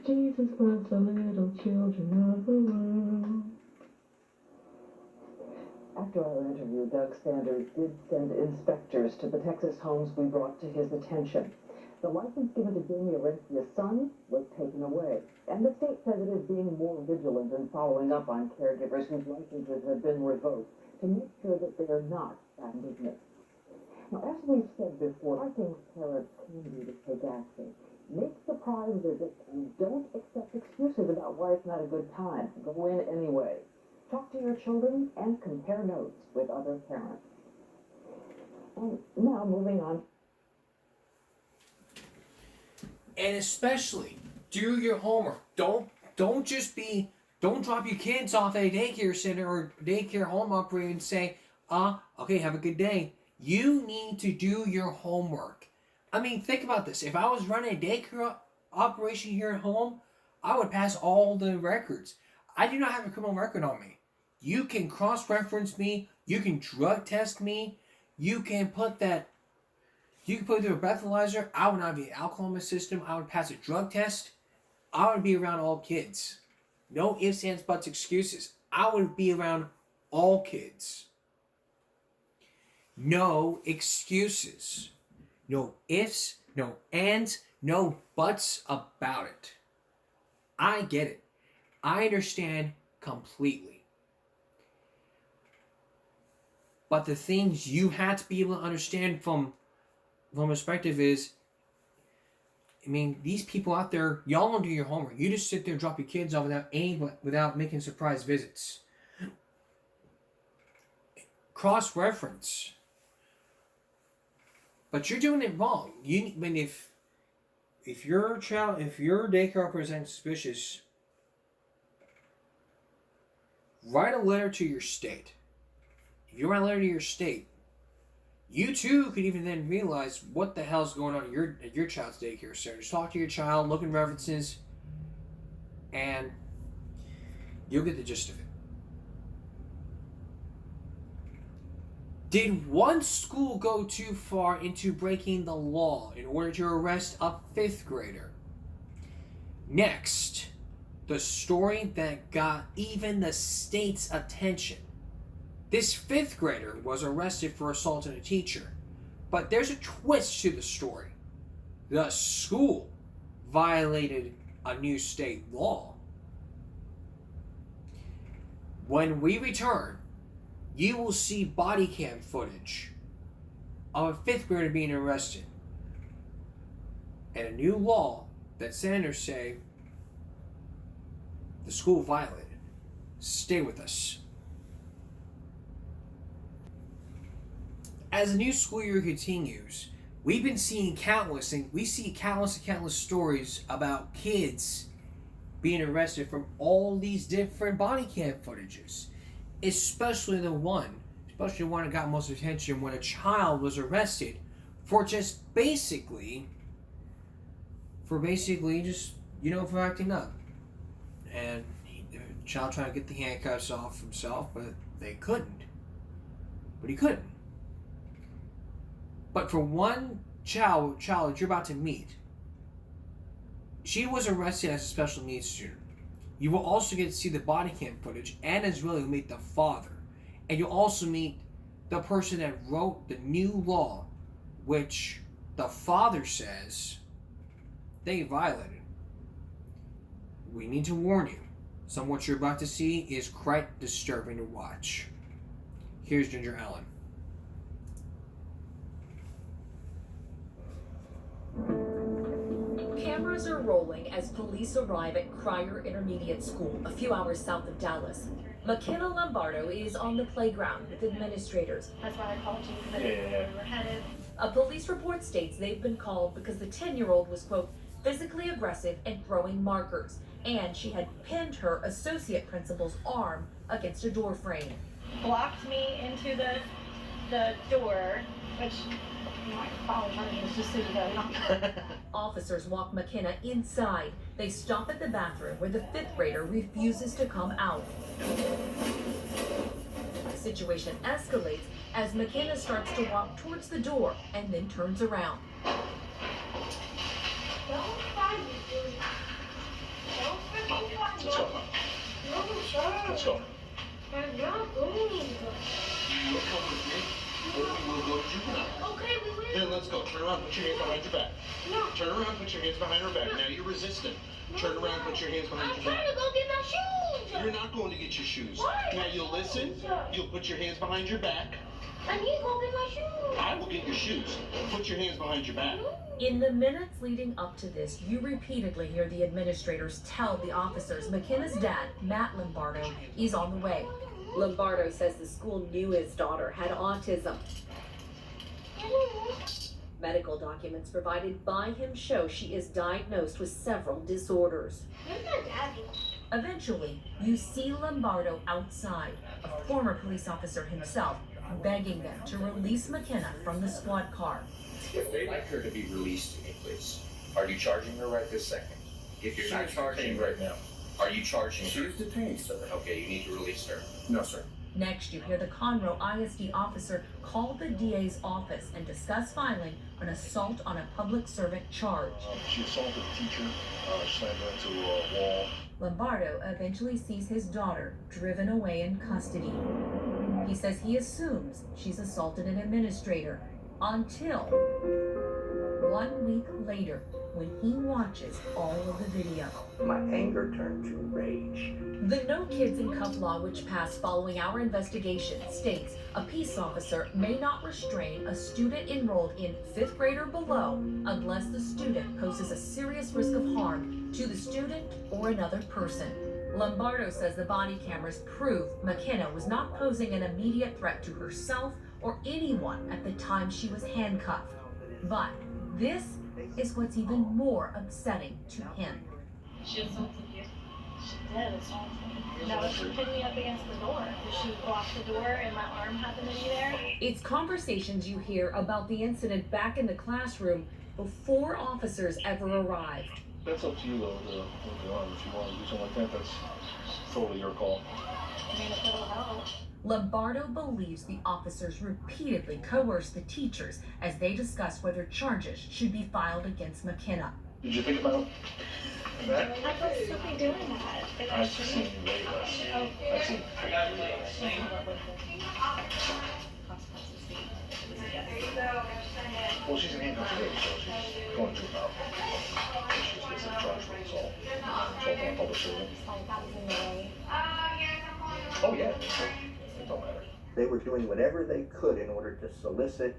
Jesus loves the little children of the world. After our interview, Doug Sanders did send inspectors to the Texas homes we brought to his attention. The license given to Jamie Orencia's son was taken away, and the state says it is being more vigilant in following up on caregivers whose licenses have been revoked to make sure that they are not bad business. Now, as we've said before, our things parents can do to take action. Make surprise visits and don't accept excuses about why it's not a good time. Go in anyway. Talk to your children and compare notes with other parents. And now, moving on. And especially, do your homework. Don't drop your kids off at a daycare center or daycare home operator and say, okay, have a good day. You need to do your homework. I mean, think about this. If I was running a daycare operation here at home, I would pass all the records. I do not have a criminal record on me. You can cross-reference me. You can drug test me. You can put through a breathalyzer. I would not be alcohol in my system. I would pass a drug test. I would be around all kids. No ifs, ands, buts, excuses. I would be around all kids. No excuses. No ifs, no ands, no buts about it. I get it. I understand completely. But the things you have to be able to understand from perspective is, I mean, these people out there, y'all don't do your homework. You just sit there and drop your kids off without making surprise visits. Cross-reference. But you're doing it wrong. If your daycare presents suspicious, write a letter to your state. If you write a letter to your state, you too could even then realize what the hell's going on at your child's daycare center. Just talk to your child, look at references, and you'll get the gist of it. Did one school go too far into breaking the law in order to arrest a 5th grader? Next, the story that got even the state's attention. This 5th grader was arrested for assaulting a teacher, but there's a twist to the story. The school violated a new state law. When we return, you will see body cam footage of a 5th grader being arrested and a new law that senators say the school violated. Stay with us. As the new school year continues, we've been seeing countless stories about kids being arrested from all these different body cam footages. Especially the one that got most attention when a child was arrested for basically for acting up. And the child trying to get the handcuffs off himself, but they couldn't. But he couldn't. But for one child that you're about to meet, she was arrested as a special needs student. You will also get to see the body cam footage, and as well you'll meet the father. And you'll also meet the person that wrote the new law, which the father says they violated. We need to warn you. Some of what you're about to see is quite disturbing to watch. Here's Ginger Allen. Cameras are rolling as police arrive at Cryer Intermediate School, a few hours south of Dallas. McKenna Lombardo is on the playground with administrators. That's why I called you, because I didn't know where we were headed. A police report states they've been called because the 10-year-old was, quote, physically aggressive and throwing markers, and she had pinned her associate principal's arm against a door frame. Blocked me into the door, which my father's running is just so you know. Officers walk McKenna inside. They stop at the bathroom where the 5th grader refuses to come out. The situation escalates as McKenna starts to walk towards the door and then turns around. Don't fight me, Julie. Don't freaking fight me. Let's go. No, sir. Let's go. I'm not going. You'll come with me. Or we will go to juvenile. Okay, we will. Then let's go. Turn around, put your hands behind your back. No. Turn around, put your hands behind her back. Now you're resistant. Turn around, put your hands behind I'm your back. trying to go get my shoes. You're not going to get your shoes. Why? Now you'll listen. You'll put your hands behind your back. I need to go get my shoes. I will get your shoes. Put your hands behind your back. In the minutes leading up to this, you repeatedly hear the administrators tell the officers McKenna's dad, Matt Lombardo, is on the way. Lombardo says the school knew his daughter had autism. Medical documents provided by him show she is diagnosed with several disorders. Eventually, you see Lombardo outside, a former police officer himself, begging them to release McKenna from the squad car. If they'd like her to be released to me, please. Are you charging her right this second? If you're not charging her right now, are you charging her? She's detained, sir. Okay, you need to release her. No, sir. Next, you hear the Conroe ISD officer call the DA's office and discuss filing an assault on a public servant charge. She assaulted a teacher, slammed her into a wall. Lombardo eventually sees his daughter driven away in custody. He says he assumes she's assaulted an administrator until 1 week later, when he watches all of the video. My anger turned to rage. The No Kids in Cuff law, which passed following our investigation, states a peace officer may not restrain a student enrolled in 5th grade or below unless the student poses a serious risk of harm to the student or another person. Lombardo says the body cameras prove McKenna was not posing an immediate threat to herself or anyone at the time she was handcuffed. But this is what's even more upsetting to him. She assaulted you. She did assault me. Now she pinned me up against the door. Did she block the door and my arm happened to be there? It's conversations you hear about the incident back in the classroom before officers ever arrived. That's up to you, though, with the arm. If you want to do something like that, that's totally your call. I mean, if it'll help. Lombardo believes the officers repeatedly coerced the teachers as they discussed whether charges should be filed against McKenna. Did you think about that? I felt stupid doing that. I've seen you way less. I've seen Well, she's in handcuffs today, so she's going to about. She's basically charged with assault. Assault on a public servant. Oh, yeah. It don't matter. They were doing whatever they could in order to solicit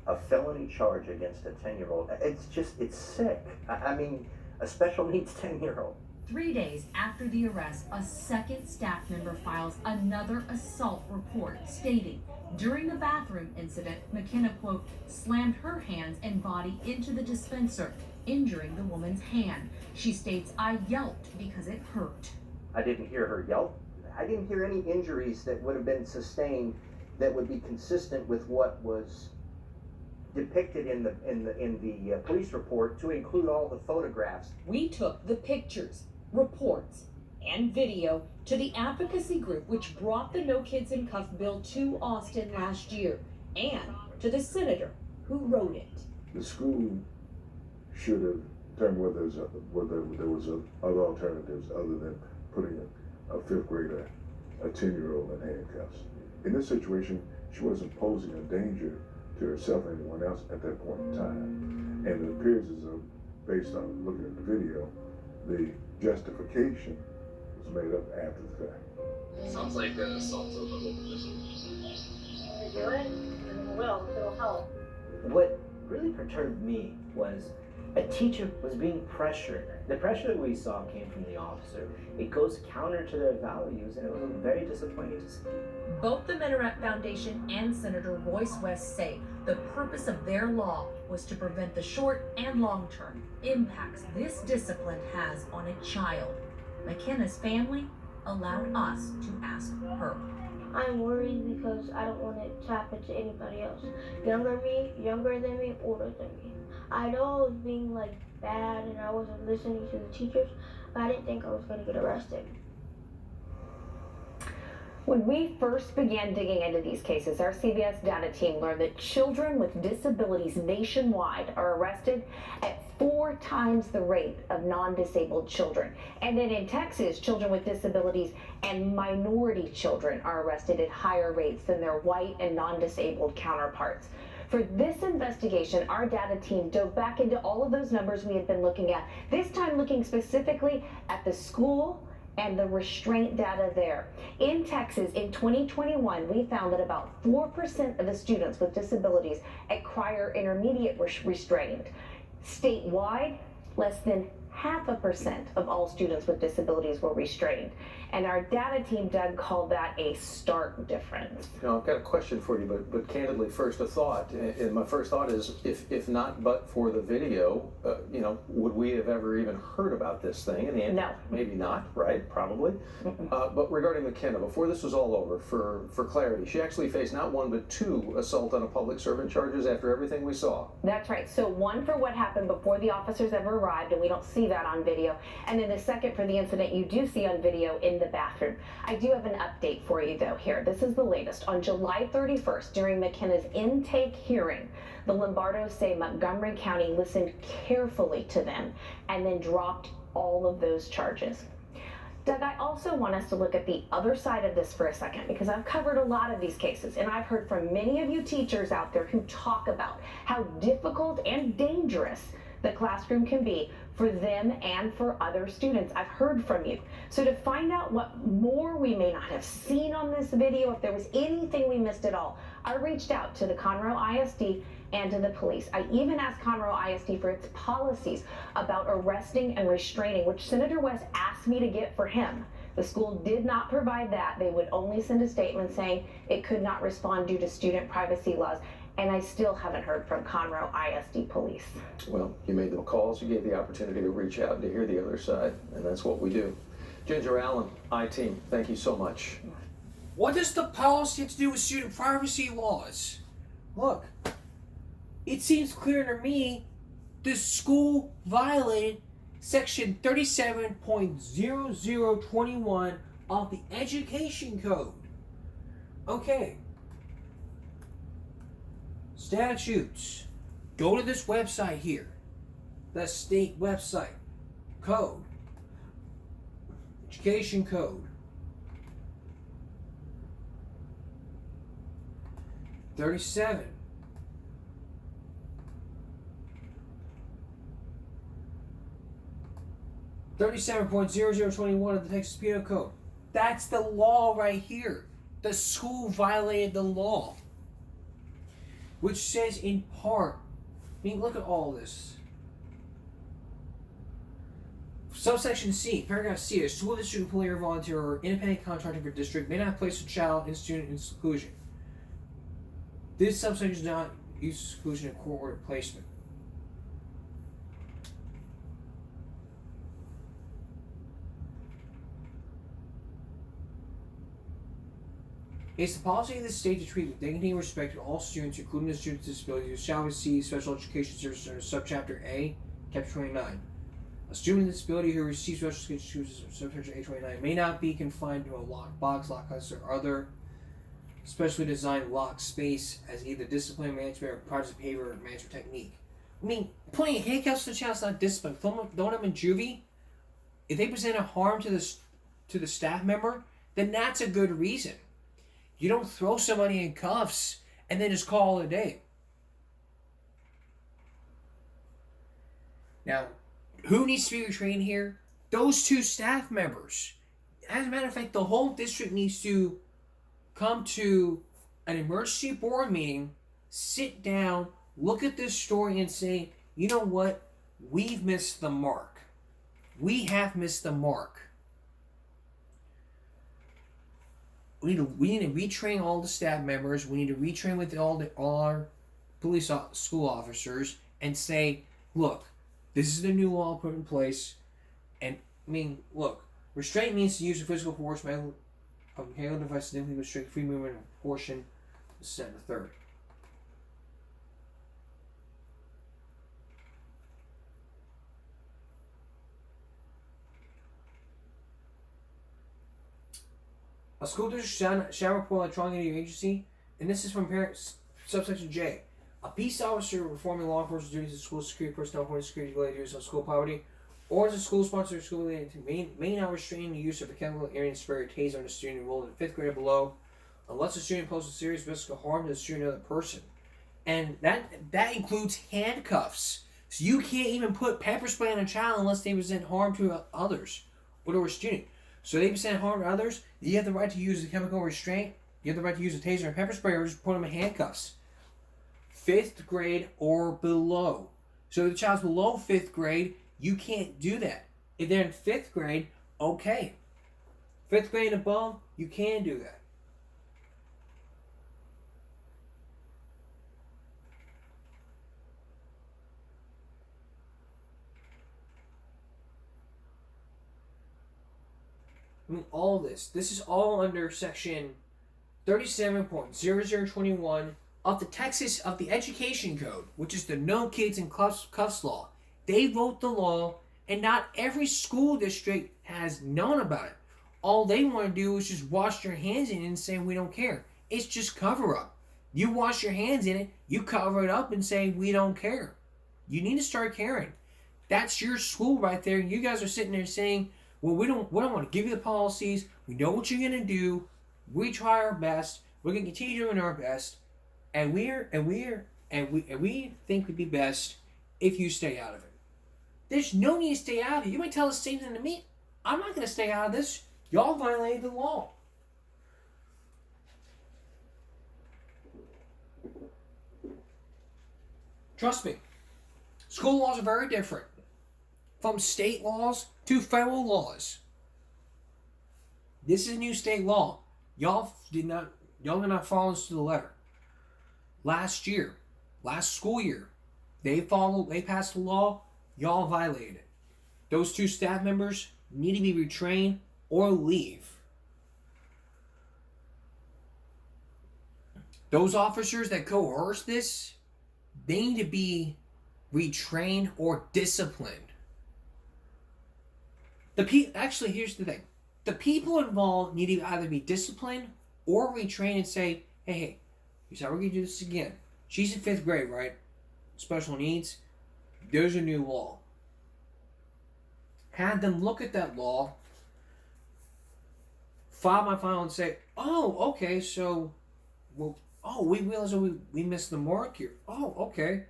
a felony charge against a 10-year-old. It's sick. I mean, a special needs 10-year-old. 3 days after the arrest, a second staff member files another assault report stating during the bathroom incident, McKenna, quote, slammed her hands and body into the dispenser, injuring the woman's hand. She states, I yelped because it hurt. I didn't hear her yelp. I didn't hear any injuries that would have been sustained that would be consistent with what was depicted in the police report, to include all the photographs. We took the pictures, reports, and video to the advocacy group which brought the No Kids in Cuff bill to Austin last year, and to the senator who wrote it. The school should have determined whether there was other alternatives other than putting a 5th grader, a 10-year-old in handcuffs. In this situation, she wasn't posing a danger to herself or anyone else at that point in time. And it appears as though, based on looking at the video, the justification was made up after the fact. Sounds like an assault of a local business. Do it? It will. It'll help. What really perturbed me was a teacher was being pressured. The pressure that we saw came from the officer. It goes counter to their values, and it was very disappointing to see. Both the Minaret Foundation and Senator Royce West say the purpose of their law was to prevent the short and long-term impacts this discipline has on a child. McKenna's family allowed us to ask her. I'm worried because I don't want it to happen to anybody else. Younger than me, older than me. I know I was being like bad and I wasn't listening to the teachers, but I didn't think I was going to get arrested. When we first began digging into these cases, our CBS data team learned that children with disabilities nationwide are arrested at 4 times the rate of non-disabled children. And then in Texas, children with disabilities and minority children are arrested at higher rates than their white and non-disabled counterparts. For this investigation, our data team dove back into all of those numbers we had been looking at, this time looking specifically at the school and the restraint data there. In Texas, in 2021, we found that about 4% of the students with disabilities at Cryer Intermediate were restrained. Statewide, less than 0.5% of all students with disabilities were restrained. And our data team, Doug, called that a stark difference. Now, I've got a question for you, but candidly, first a thought. And my first thought is, if not but for the video, would we have ever even heard about this thing? And the answer, no. Maybe not, right? Probably. But regarding McKenna, before this was all over, for clarity, she actually faced not one but 2 assault on a public servant charges after everything we saw. That's right. So one for what happened before the officers ever arrived, and we don't see that on video. And then the second for the incident you do see on video in the bathroom. I do have an update for you though here. This is the latest. On July 31st, during McKenna's intake hearing, the Lombardos say Montgomery County listened carefully to them and then dropped all of those charges. Doug, I also want us to look at the other side of this for a second, because I've covered a lot of these cases, and I've heard from many of you teachers out there who talk about how difficult and dangerous the classroom can be for them and for other students. I've heard from you. So to find out what more we may not have seen on this video, if there was anything we missed at all, I reached out to the Conroe ISD and to the police. I even asked Conroe ISD for its policies about arresting and restraining, which Senator West asked me to get for him. The school did not provide that. They would only send a statement saying it could not respond due to student privacy laws. And I still haven't heard from Conroe ISD police. Well, you made the calls, you gave the opportunity to reach out and to hear the other side, and that's what we do. Ginger Allen, I-Team, thank you so much. What does the policy have to do with student privacy laws? Look, it seems clear to me the school violated Section 37.0021 of the Education Code. Okay. Statutes. Go to this website here. The state website. Code. Education Code. 37. .0021 of the Texas Penal Code. That's the law right here. The school violated the law, which says in part, I mean, look at all this. Subsection C, paragraph C, a school district employer, volunteer, or independent contractor for district may not place a child in student in seclusion. This subsection does not use seclusion in court-ordered placement. It's the policy of the state to treat with dignity and respect all students, including the students with disabilities, who shall receive special education services under Subchapter A, Chapter 29. A student with disability who receives special education services under Subchapter A29 may not be confined to a locked box, locked house, or other specially designed locked space as either discipline management or project behavior or management technique. I mean, putting handcuffs to the child is not discipline. Throwing them in juvie, if they present a harm to the staff member, then that's a good reason. You don't throw somebody in cuffs and then just call it a day. Now, who needs to be retrained here? Those 2 staff members. As a matter of fact, the whole district needs to come to an emergency board meeting, sit down, look at this story and say, you know what? We've missed the mark. We have missed the mark. We need to retrain all the staff members. We need to retrain with all our police school officers and say, look, this is the new law put in place. And, I mean, look, restraint means the use of physical force, mental, of mechanical device significantly restrict free movement and portion. This is the third. A school district shall report electronically to your agency, and this is from subsection J. A peace officer performing law enforcement duties as school security personnel for security related duties on school property, or as a school sponsor of school related may not restrain the use of a chemical, area spray, or taser on a student enrolled in 5th grade or below, unless the student poses serious risk of harm to the student or other person. And that includes handcuffs. So you can't even put pepper spray on a child unless they present harm to others or to a student. So they present harm to others, you have the right to use a chemical restraint, you have the right to use a taser and pepper spray, or just put them in handcuffs. 5th grade or below. So if the child's below 5th grade, you can't do that. If they're in 5th grade, okay. 5th grade and above, you can do that. I mean, all this is all under section 37.0021 of the Education Code, which is the No Kids in Cuffs law. They wrote the law, and not every school district has known about it. All they want to do is just wash their hands in it and say, we don't care. It's just cover up. You wash your hands in it, you cover it up and say, we don't care. You need to start caring. That's your school right there. You guys are sitting there saying, well, we don't want to give you the policies. We know what you're going to do. We try our best. We're going to continue doing our best. And we think would be best if you stay out of it. There's no need to stay out of it. You might tell the same thing to me. I'm not going to stay out of this. Y'all violated the law. Trust me. School laws are very different. From state laws to federal laws. This is a new state law. Y'all did not follow this to the letter. Last school year, they passed the law, y'all violated it. Those 2 staff members need to be retrained or leave. Those officers that coerce this, they need to be retrained or disciplined. Actually, here's the thing. The people involved need to either be disciplined or retrained and say, hey, here's how we're going to do this again. She's in 5th grade, right? Special needs. There's a new law. Had them look at that law, file my file and say, oh, okay, so, well, oh, we realize we missed the mark here. Oh, okay.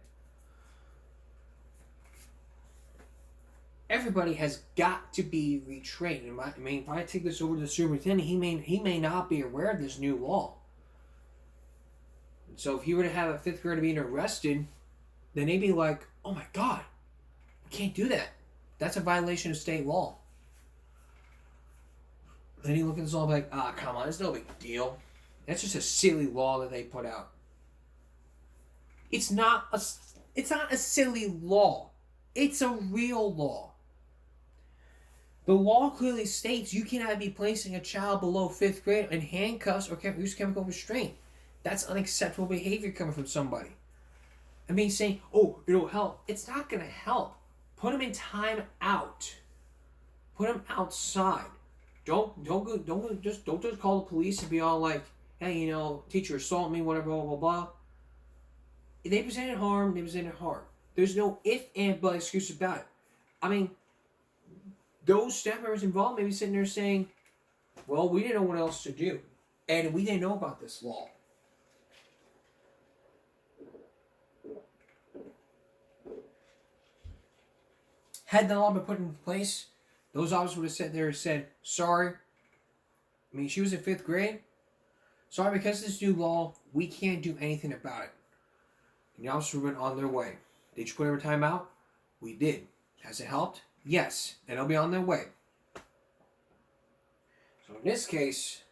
Everybody has got to be retrained. I mean, if I take this over to the superintendent, he may not be aware of this new law. So if he were to have a 5th grader being arrested, then they'd be like, oh my God, we can't do that. That's a violation of state law. Then he look at this law like, come on, it's no big deal. That's just a silly law that they put out. It's not a silly law. It's a real law. The law clearly states you cannot be placing a child below 5th grade in handcuffs or use chemical restraint. That's unacceptable behavior coming from somebody. I mean, saying, oh, it'll help. It's not going to help. Put them in time out. Put them outside. Don't just call the police and be all like, hey, teacher assaulted me, whatever, blah, blah, blah. If they presented harm, they presented harm. There's no if and but excuse about it. I mean, those staff members involved may be sitting there saying, well, we didn't know what else to do. And we didn't know about this law. Had the law been put in place, those officers would have sat there and said, sorry. I mean, she was in 5th grade. Sorry, because of this new law, we can't do anything about it. And the officers went on their way. Did you put every time out? We did. Has it helped? Yes. And they'll be on their way. So in this case,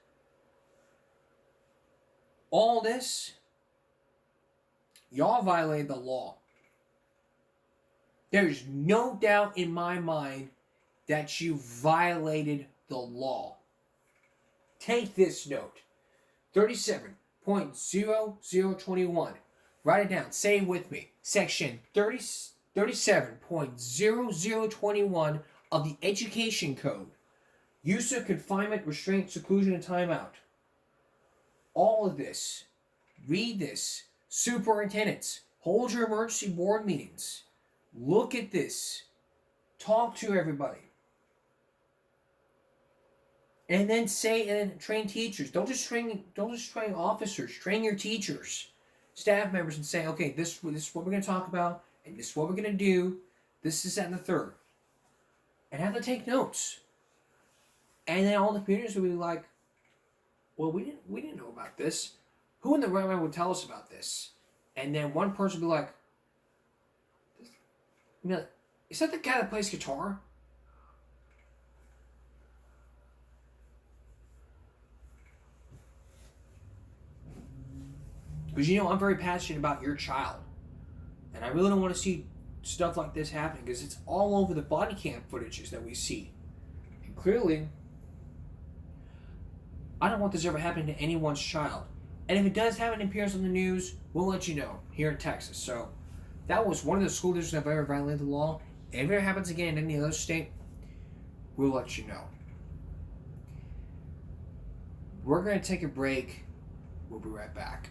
all this, y'all violated the law. There's no doubt in my mind that you violated the law. Take this note. 37.0021. Write it down. Say it with me. Section 37.0021 of the Education Code. Use of confinement, restraint, seclusion, and timeout. All of this. Read this. Superintendents, hold your emergency board meetings. Look at this. Talk to everybody. And then train teachers. Don't just train officers. Train your teachers, staff members, and say, okay, this is what we're going to talk about, and this is what we're going to do. This is that and the third. And have them take notes. And then all the communities would be like, well, we didn't know about this. Who in the right mind would tell us about this? And then one person would be like, is that the guy that plays guitar? Because I'm very passionate about your child. And I really don't want to see stuff like this happening because it's all over the body cam footages that we see. And clearly, I don't want this ever happening to anyone's child. And if it does happen and appears on the news, we'll let you know here in Texas. So that was one of the school districts that have ever violated the law. If it happens again in any other state, we'll let you know. We're going to take a break. We'll be right back.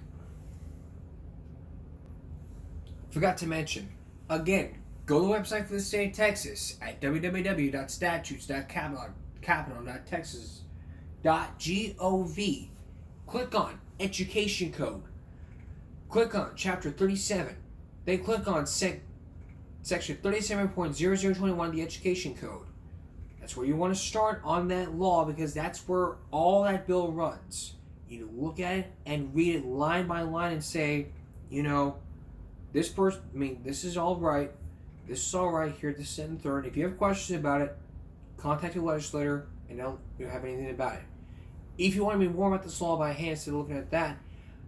Forgot to mention, again, go to the website for the state of Texas at www.statutes.capital.texas.gov. Click on Education Code. Click on Chapter 37. Then click on Section 37.0021 of the Education Code. That's where you want to start on that law because that's where all that bill runs. You look at it and read it line by line and say, this is all right. This is all right here, this, and third. If you have questions about it, contact your legislator and they'll have anything about it. If you want to be more about this law by hand instead of looking at that,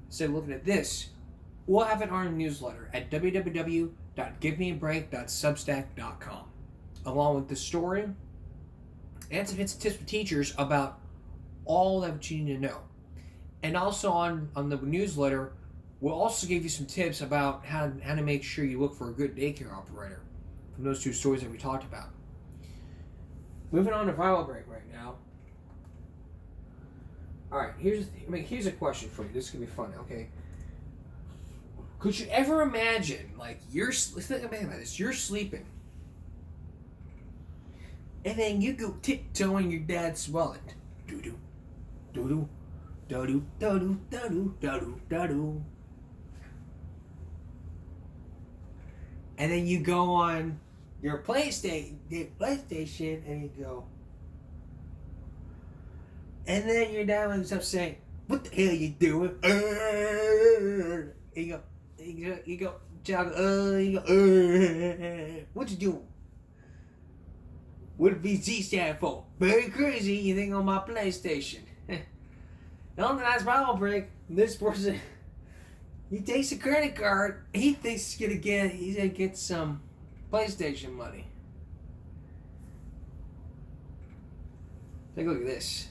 instead of looking at this, we'll have it on our newsletter at www.givemeabreak.substack.com, along with the story and some hints and tips for teachers about all that you need to know. And also on the newsletter, we'll also give you some tips about how to make sure you look for a good daycare operator from those two stories that we talked about. Moving on to viral break right now. All right, here's a question for you. This is gonna be fun, okay? Could you ever imagine, think about this, you're sleeping, and then you go tiptoeing your dad's wallet, doo-doo, doo-doo, doo-doo, doo-doo, doo-doo, doo-doo, doo-doo. And then you go on your PlayStation, and you go. And then your dad wakes up saying, "What the hell you doing?" And you go, what you doing? What does VC stand for? Very crazy. You think on my PlayStation? On the last viral break, this person. He takes a credit card. He thinks he's gonna get some PlayStation money. Take a look at this.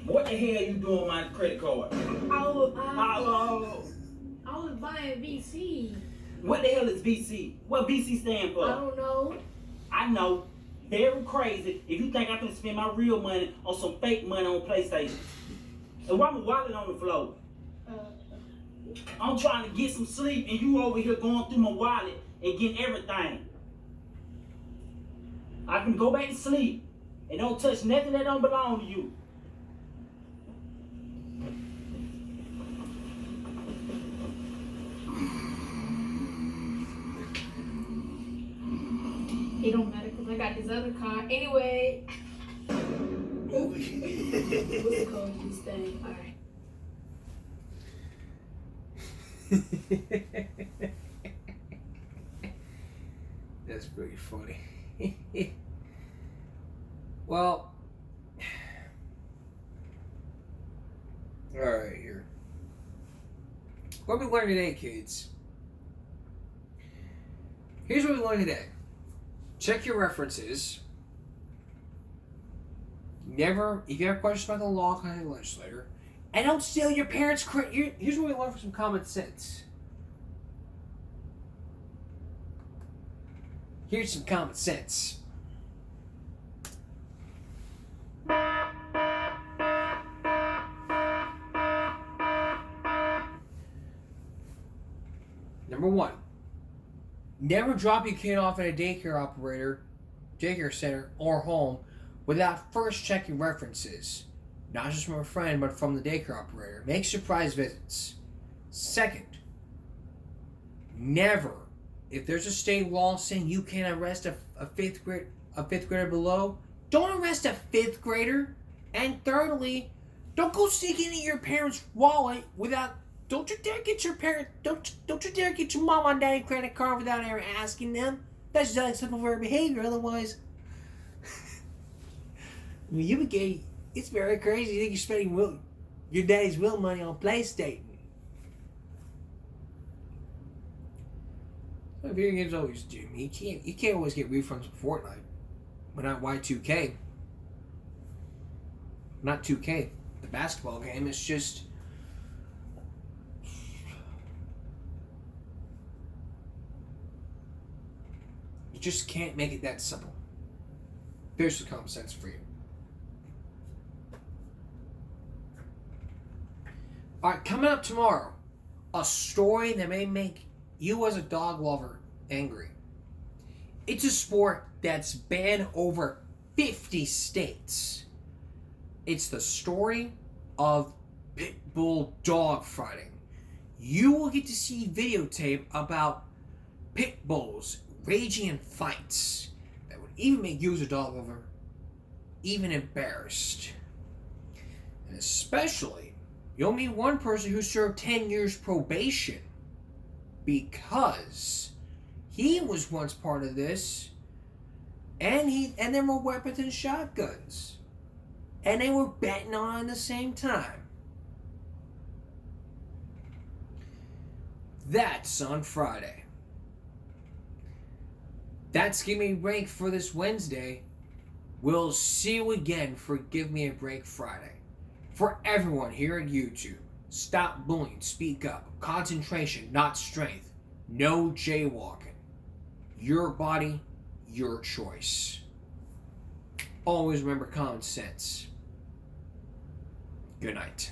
What the hell you doing with my credit card? I was buying VC. What the hell is VC? What VC stand for? I don't know. I know. Very crazy if you think I can spend my real money on some fake money on PlayStation. And why my wallet on the floor? I'm trying to get some sleep and you over here going through my wallet and getting everything. I can go back to sleep and don't touch nothing that don't belong to you. It don't matter because I got this other car. Anyway. What's the code of this thing? Alright. That's pretty funny. Well, alright here. What we learned today, kids? Here's what we learned today. Check your references. Never, if you have questions about the law, contact the legislator. And don't steal your parents' credit. Here's what we learned from some common sense. Here's some common sense. Number one, never drop your kid off at a daycare center, or home without first checking references. Not just from a friend, but from the daycare operator. Make surprise visits. Second, never, if there's a state law saying you can't arrest a fifth grader below, don't arrest a fifth grader. And thirdly, don't go sneaking into your parents' wallet without. Don't you dare get your don't you dare get your mom and daddy credit card without ever asking them. That's just acceptable for behavior. Otherwise, I mean, you would get. It's very crazy. You think you're spending your daddy's will money on PlayStation. So video games always do. You can't always get refunds for Fortnite, but not Y2K. Not 2K, the basketball game. It's just. You just can't make it that simple. There's some common sense for you. Alright, coming up tomorrow, a story that may make you as a dog lover angry. It's a sport that's banned over 50 states. It's the story of pit bull dog fighting. You will get to see videotape about pit bulls raging in fights that would even make you as a dog lover even embarrassed. And especially, you'll meet one person who served 10 years probation because he was once part of this, and there were weapons and shotguns. And they were betting on it at the same time. That's on Friday. That's Give Me a Break for this Wednesday. We'll see you again for Give Me a Break Friday. For everyone here at YouTube, stop bullying, speak up. Concentration, not strength. No jaywalking. Your body, your choice. Always remember common sense. Good night.